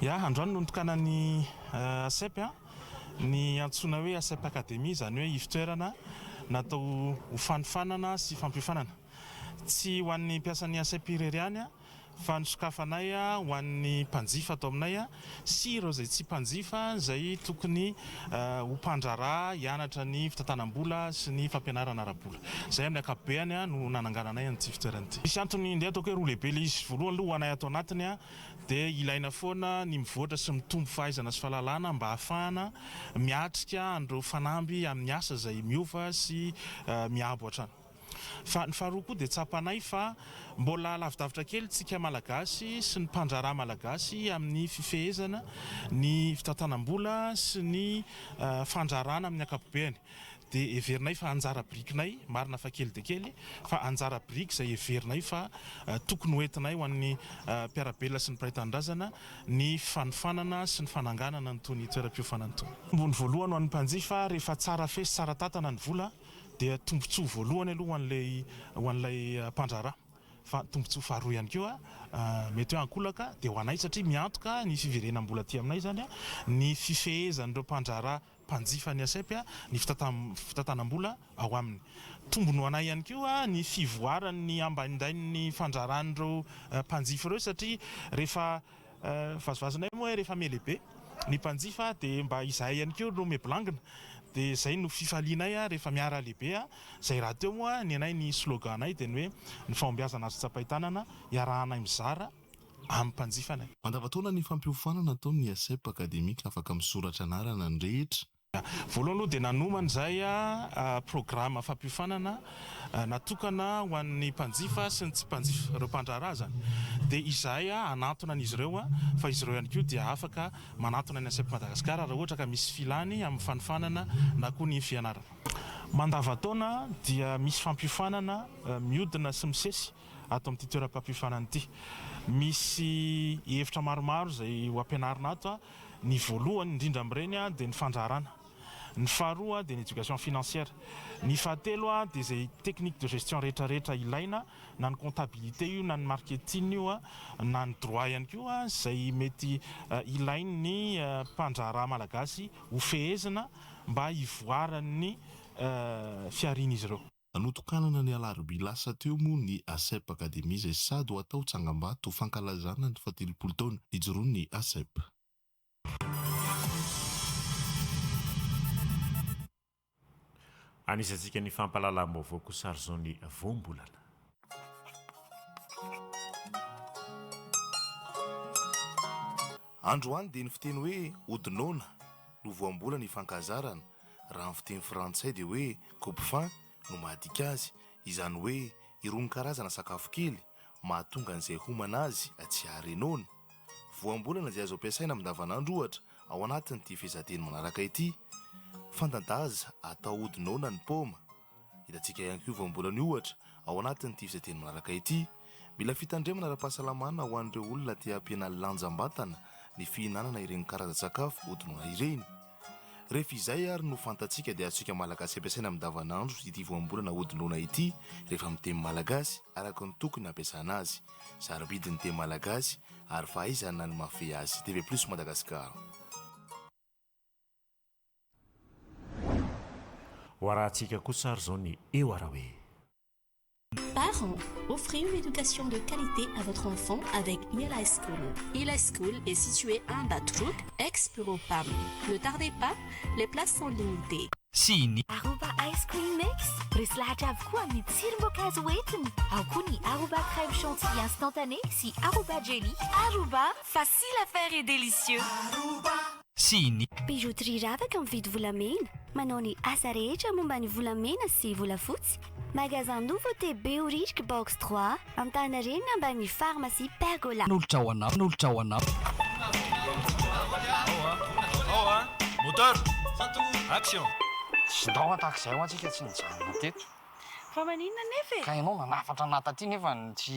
Androany no notokanan'ny ASEP ny antsoina hoe ASEP Academy, izany hoe ivitoerana natao ho fanifanana sy fampifanana. Tsy ho an'ny mpiasan'ny ASEP-irery ihany fa ny sokafanay ho an'ny mpanjifa atao aminay sy ireo izay tsy mpanjifa izay tokony ho mpandrarà hianatra ny fitantanam-bola sy ny fampianarana ara-bola. Izay amin'ny ankapobeny no nanangananay an'ity fitoerana ity. Misy antony indray ataoko hoe roa lehibe ilay izy. Voalohany aloha ho anay ato anatiny dia ilaina foana ny mivoatra sy mitombo fahaizana sy fahalalana mba ahafahana miatrika an'ireo fanamby amin'ny asa izay miova sy miabo hatrany. Fa ny faharoa koa dia tsapanay fa mbola lavidavitra kely tsika malagasy sy ny mpandrarà malagasy amin'ny fifehezana ny fitantanam-bola sy ny fandrarana amin'ny ankapobeny. Dia heverinay fa anjara birikinay, marina fa kely dia kely, fa anjara biriky izay heverinay fa tokony hoentinay ho an'ny mpiarabelona sy ny mpiray-tanindrazana ny fanifanana sy ny fananganana nytony toeram-piofanana itony. Tombony voalohany ho an'ny mpanjifa rehefa tsara fe sy tsara tatana ny vola dia tombontsoa voalohany aloha ho an'ilay mpandrarà. Fa tombontsoa faharoa ihany koa mety hoe ankolaka dia ho anay satria miantoka ny fiverenam-bola aty aminay zany ny fifehezan'ireo mpandrarà mpanjifa ny ASEP ny fitantanam-bola ao aminy. Tombony ho anay ihany koa ny fivoaran'ny ambanindain'ny fandraràn'ireo mpanjifa ireo satria rehefa vazovazonay moa rehefa melehibe ny mpanjifa dia mba izahay ihany koa no mebolangina. Dia izay no fifalianay rehefa miara lehibe izay raha teo moa ny anay ny sloganay dia ny hoe ny fahombiazana azo tsapaitanana iarahanay mizara amin'ny mpanjifanay. Mandavantaona ny fampiofanana ataon'ny ASEP akademika afaka misoratra anarana ny rehetra. Voalohany aloha dia nanomana izay programa fampiofanana natokana ho an'ny mpanjifa sy ny tsy mpanjifa ireo mpandrarà zany. Dia izahay anatona an'izy ireo fa izy ireo ihany koa dia afaka manatona ny ASEP Madagasikara raha ohatra ka misy filany amin'ny fanifanana na koa ny fianarana. Mandavantaona dia misy fampiofanana mihodina sy misesy ato amin'ity toeram-pampiofanana ity. Misy hevitra maromaro izay ho ampianarina ato. Ny voalohany indrindra amin'ireny dia ny fandrarana. Ny faharoa dia ny éducation financière. Ny fahatelo dia izay technique de gestion rehetrarehetra ilaina na ny comptabilité io na ny marketing io na ny droit ihany koa izay mety ilain'ny mpandrarà malagasy ho fehezana mba hivoaran'ny fiarian'izy ireo. Nanotokanana ny alarobia lasa teo moa ny ASEP Académie izay sady ho atao tsangam-bato ho fankalazana ny 70 taona hijoroan'ny ASEP. Anisantsika ny fampalalam-baovao kosa ary zao ny voambolana. Androany dia ny fiteny hoe odinona no voambolana ny fankazarana raha ny fiteny frantsay dia hoe coupe fin no mahadika azy izany hoe irony karazana sakafo kely mahatonga an'izay homana azy tsy harenona. Voambolana izay azo ampiasaina amin'davanandro ohatra ao anatin'ity fehezanteny manaraka ity. Fandandaza atao odinona ny paoma. Hitantsika ihany koa voambolana ohatra ao anatin'ity fehezanteny manaraka ity. Mila fitandremana ara-pahasalamana ho an'ireo olona tia ampiana lanjam-batana ny fihinanana ireny karazan-tsakafo odinona ireny. Rehefa izay ary no fantatsika dia azotsika malagasy ampiasaina amin'davanandro ity voambolana odinona ity rehefa amin'ny teny malagasy araka ny tokony ampiasana azy. Sarobidiny teny malagasy ary fahaizana ny mahafehy azy. TV+ Madagasikara. Hoarahantsika kosa ary zao ny eo arahoe. Parents, offrez une éducation de qualité à votre enfant avec Ila School. Ila School est situé à Batrouk, ex-bureau PAM. Ne tardez pas, les places sont limitées. Sini Aruba Ice Cream Mix presy lahatra avokoa amin'ny tsirom-boankazo hoentiny. Ao koa ny Aruba crème chantilly instantané sy Aruba jelly. Aruba, facile à faire et délicieux. Aruba. Sini Bijouterie ravaka mividy volamena. Manao ny asa rehetra momba ny volamena sy volafotsy. Magasin Nouveauté Béorique Box 3 Antanarena ambany pharmacie Pergola. Nolotra ho anao. Moteur, action. Tsy ndao atak'izay ho antsika tsy nijanona teto. fa maninona nefa ka ianao nanafatra nataty nefa tsy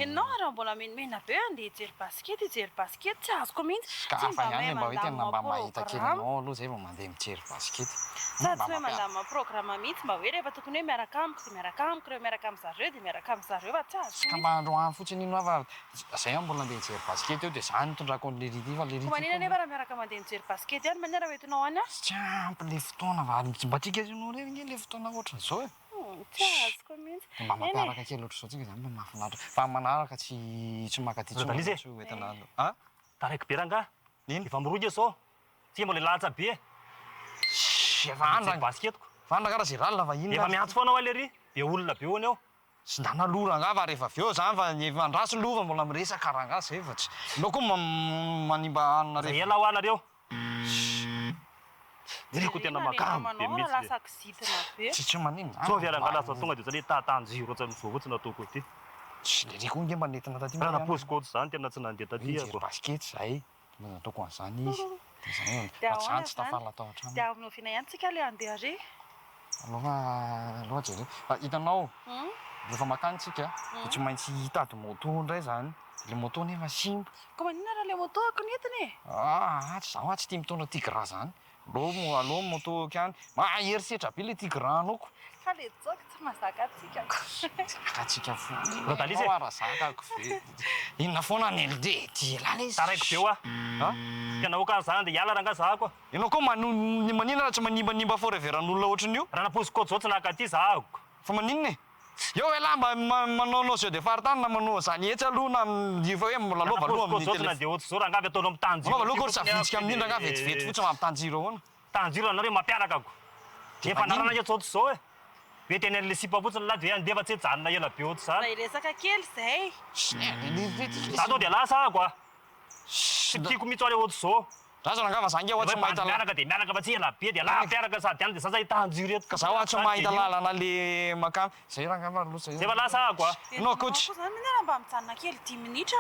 ianao raha mbola menimena be andeha hijery basket tsy azoko mihitsy ka hafa ihany mba hoe tena mba mahita kely anao aloha zay vao mandeha mijery basket sady tsy hoe mandamina programa mihitsy mba hoe rehefa tokony hoe miaraka amiko dia miaraka amiko reo miaraka amin'ny zareo dia miaraka amin'ny zareo fa tsy azoko ka mba androany fotsiny ino afa zay aho mbola andeha hijery basket eo dia za nitondrako an'le rity fa le rity manina nefa raha miaraka mandeha mijery basket ihany manina raha hoentinao any tsy ampy le fotoana va mba tsika zinao reny nge le fotoana ohatran' zao e tsy azoko mihitsy mba mampiaraka kely ohatr' zao tsika zany mba mahafinaritra fa manaraka tsy makaty tsy hoentina a taraiky be ranga iny efa mirogy sao tsika mbola latsa be efa andraka basketiko vandra karaha zay ralina va ino efa miantso foana ao alery be olona be hoany ao sy nda nalora nga fa rehefa avy eo zany fa efa andraso lova mbola miresaka raha nga zay fa tsy nao koa manimba anina zay ela ho anareo direko tena makamo be mihitsy tsy manina so viarangalaso tonga dia zany tatanjiro ohatsy amin'izao fotsiny ataoko ty tsy le reko nge mba nentina taty raha naposikotsy zany tena tsy nandeha taty ako basket zay mba nataoko an'izany izy dia zany fa tsy tafala atao an-trano dia aminao vina ihany tsika le andeha re aloha jere fa hitanao rehefa makany tsika dia tsy maintsy hitady moto indray zany le moto nefa simba ko manina raha le moto ako netiny tsy zaho tsy tia mitondra tigra zany aloha moto kany maherisetra be le tigra anoko fa le joky tsy mazaka atsikako zakatsika foarazaako ve inona foana nelde dilala izy taraiky be oa tena oka zany dia hiala ranga zahako ianao koa manina raha tsy manimbanimba foreveran'olona ohatran'io raha naposikoty zao tsy nakaty zahako fa maninona eo hoe lah mba manaonao zao dia faritany na manao zany etsy aloha na ifa hoe lalova aloha amin'y nandeha ohatsy zao raha ngavy ataonao amin'ny tanjiro aloha koa savidiska amin'iny raha nga vetivety fotsy mampitanjiro ahoana tanjiro anareo mampiarakako efa narana etsy ohatsy zao e hoe tena le sipa fotsiny lady hoe andefa tsy janona ela be ohatsy zany iresaka kely zay za to dia lasa ako a tsy tiako mihitsy ale ohatsy zao raza nangava zange ohatsy mahita miaraka dia miaraka fa tsy ela be dia la mpiaraka sady any dia zaza hitanjiro eto ka za ohatsy mahita lalana le makamy zay raha ngava losa zay fa lasa ako a no coach zany minera mba mijanona kely 10 minitra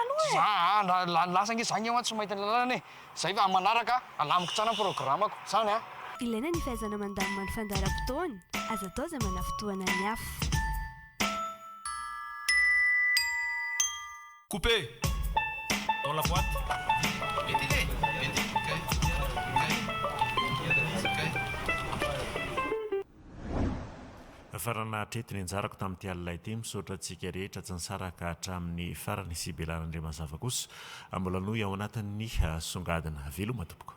aloha lasa nge zange ohatsy mahita lalana e zay fa manaraka alamiko tsara programako zany a ilaina ny fahaizana mandamina ny fandaharam-potoana aza atao zay manafitoana ny hafa coupé dans la boîte faranahitretiny anjarako tamin'ity alina ity misaotra antsika rehetra tsy nisaraka hatramin'ny farany sibelana mazava kosa mbola noy ao anatin'ny songadina veloma tompoko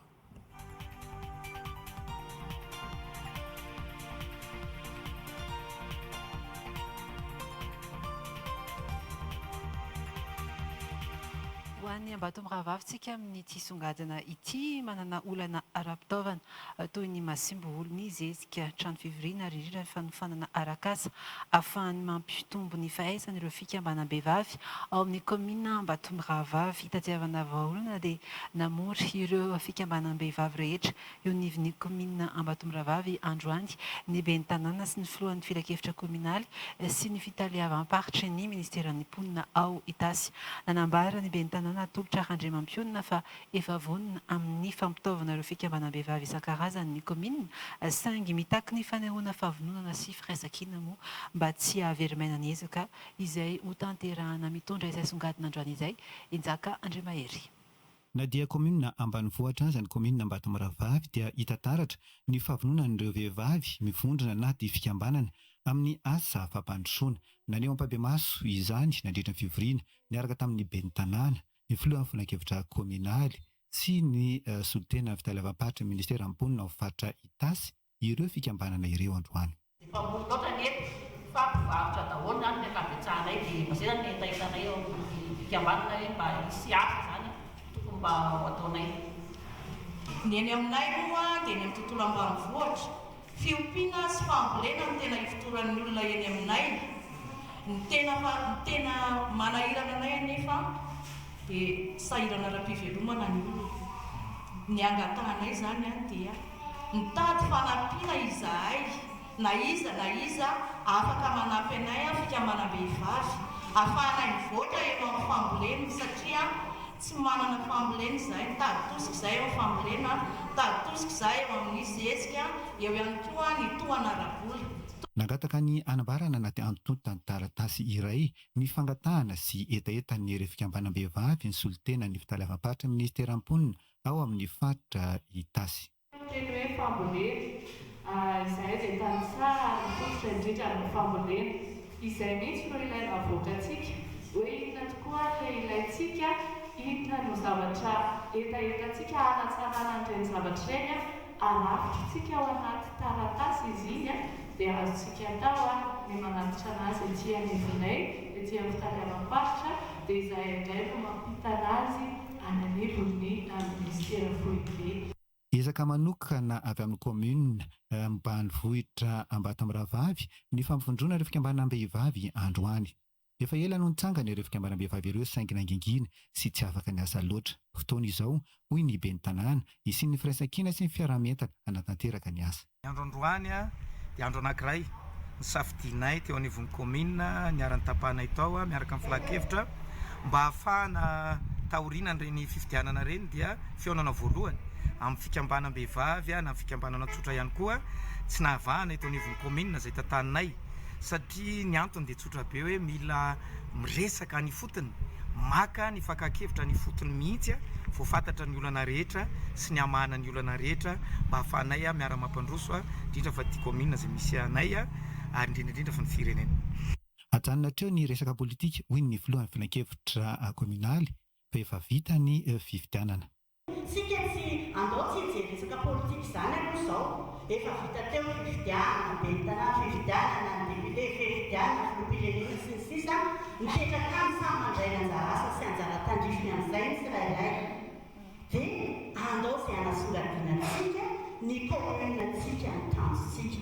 hoan'ny ambato mirahavavitsika amin'ny ity songadina ity manana olana ara-pitaovana toy ny masimbo olony zezika trano fivoriana ririra fanofanana arakasa ahafahany mampitombo ny fahaizana ireo fikambanam-behivavy ao amin'ny komina ambato mirahavavy hitadiavana vahaolana dia namory ireo fikambanam-behivavy rehetra eo nivon'ny komina ambato mirahavavy androany ny ben'ny tanàna sy ny filohan'ny filan-kevitra kominaly sy ny fitaliavam-paritra ny ministeran'ny mponina ao itasy nanambara ny ben'ny tanàna tolotra handremam-pionina fa efa vonina amin'ny fampitaovana ireo fikambanam-behivavy isan-karazany ny komina saingy mitaky ny fanehoana fahavononana sy firaisan-kina moa mba tsy haverimaina ny ezaka izay ho tanterahana mitondra izay songadina androany izay injaka Andriamahery. Na dia komina ambanivohitra izany komina Ambato Mirahavavy dia hita taratra ny fahavononan'ireo vehivavy mivondrona anaty fikambanana amin'ny asa fampandrosoana na ny eo am-pabemaso izany nandritra ny fivoriana niaraka tamin'ny ben'ny tanàna ny filohan'ny filan-kevitra kominaly sy ny solitena fitaliavam-paritra ministera amponina faritra itasy ireo fikambanana ireo androany. Efa ny eto fa mpivarotra daholo zany rehefa ampiatsahanay dia mazay ny entahitanay eo amin'ny fikambanana hoe mba hisy asa zany tokony mba ho ataonay. Ny eny aminay moa dia ny amin'ny tontolo ambanivohitra fiompiana sy fambolena no tena hifotoran'ny olona eny aminay. Ny tena manahirana anay anefa dia sahirana ara-pivelomana ny olona. Ny angatahanay zany dia mitady fanampiana izahay na iza afaka manampy anay fikambanam-behivavy ahafahanay mivoatra eo amin'ny fambolena satria tsy manana fambolena izahay mitady tosika izahay eo amin'ny fambolena mitady tosika izahay eo amin'ny zezika eo ihany koa ny tohana ara-bola nangataka ny anambarana anaty antonta ny taratasy iray mifangatahana sy etaetan'ny ireo fikambanam-behivavy ny solitena ny fitalavam-paritra ministeram-ponina ao amin'ny faritra Itasy. Teny hoe fambolena izay dia tany tsara ary fototra indrindra amin'ny fambolena izay mihitsy no ilaina avoakantsika hoe inona tokoa ilay ilaintsika, inona no zavatra etaetantsika hanatsarana an'ireny zavatra ireny anafitrintsika ao anaty taratasy izy iny dia azontsika atao ny manatitra anazy etỳ anivinay, etỳ amin'ny fitalavam-paritra dia izay indray no mampita anazy any anivon'ny ministera foibe. Ezaka manokana avy amin'ny komuna ambanivohitra Ambatomravavy ny fampifondrona ireo fikambanam-behivavy androany. Efa ela no nitsangana ireo fikambanam-behivavy ireo saingy nangingina sy tsy afaka niasa loatra. Fotoana izao hoy ny ben'ny tanàna isian'ny firaisan-kina sy ny fiaraha-mientana hanatanteraka ny asa. Ny andro androany dia andro anankiray nisafidianay teo anivon'ny komuna niarany tapahanay tao miaraka amin'ny filakevitra mba ahafahana taoriana ireny fifidianana ireny dia fionana voalohany amin'ny fikambanam-behivavy na amin'ny fikambanana tsotra ihany koa tsy nahavahana eto anivon'ny komuna izay tantananay satria ny antony dia tsotra be hoe mila miresaka ny fotony, maka ny fakakevitra ny fotony mihitsy vao fantatra ny olana rehetra sy ny amahana ny olana rehetra mba hahafahanay miara-mampandroso indrindra fa ty komuna izay misy anay ary indrindraindrindra fa ny firenena. Ajanona treo ny resaka politika hoy ny filohan'ny filan-kevitra kominaly fa efa vita ny fifidianana. Sika tsy andao tsy hijery resaka politika izany aloha izao efa vita teo fifidianana, ben'ny tanàna fifidianana, ny député fifidianana, filoham-pirenena sy ny sisa mipetraka amin'ny samy mandray ny anjara asa sy anjara tandrifiny amin'izay ny tsirairay dia andao izay hanasoradinantsika ny komunatsika ny tanjonsika.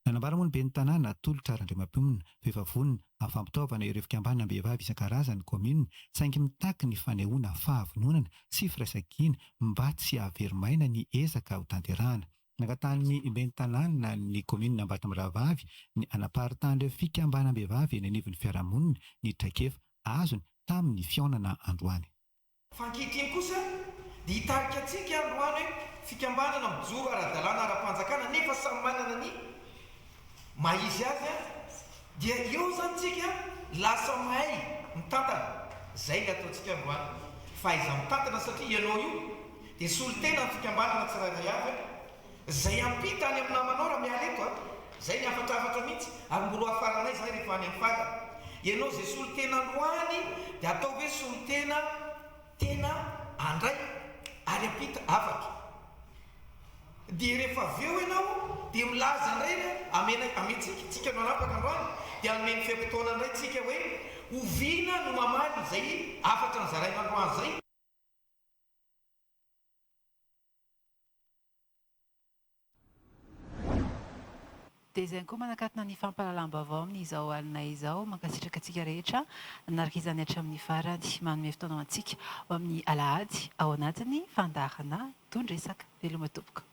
Nanambara moa ny ben'ny tanàna tolotra Randriamampianina efa vonona afampitaovana ireo fikambanam-behivavy isan-karazany komuna saingy mitaky ny fanehoana fahavononana sy firaisan-kina mba tsy haverimaina ny ezaka ho tanterahana. Nangatany ben'ny tanàna ny komuna Ambatomravavy ny anaparitany ireo fikambanam-behivavy eny anivon'ny fiarahamonina ny traikefa azony tamin'ny fihaonana androany. Fankehitriny kosa dia hitarika antsika androany fikambanana mijoro ara-dalàna ara-panjakana nefa samy manana ny maizy azy dia eo zany tsika lasa mahay mitantana zay ny ataontsika androany fahaiza mitantana satria ianao io dia solitena ny fikambanana tsirairay avy zay ampita any amin'ny namanao raha miala eto zay ny afatrafatra mihitsy ary mbola hafaranay zay rehefa any amin'ny fara ianao zay solitena androany dia atao hoe solitena tena andray ary ampita afatra dia rehefa avy eo ianao dia milaza indray amentsika no anapaka androany dia ameny fiampitoana indray tsika hoe oviana no mamaly izay afatra ny zarain'androany zay. Dia izay koa manakatona ny fampahalalam-baovao amin'izao alina izao mankasitraka antsika rehetra naraka izany hatramin'ny farany manome fotoana antsika ao amin'ny alahady ao anatin'ny fandarana tondresaka veloma tompoko.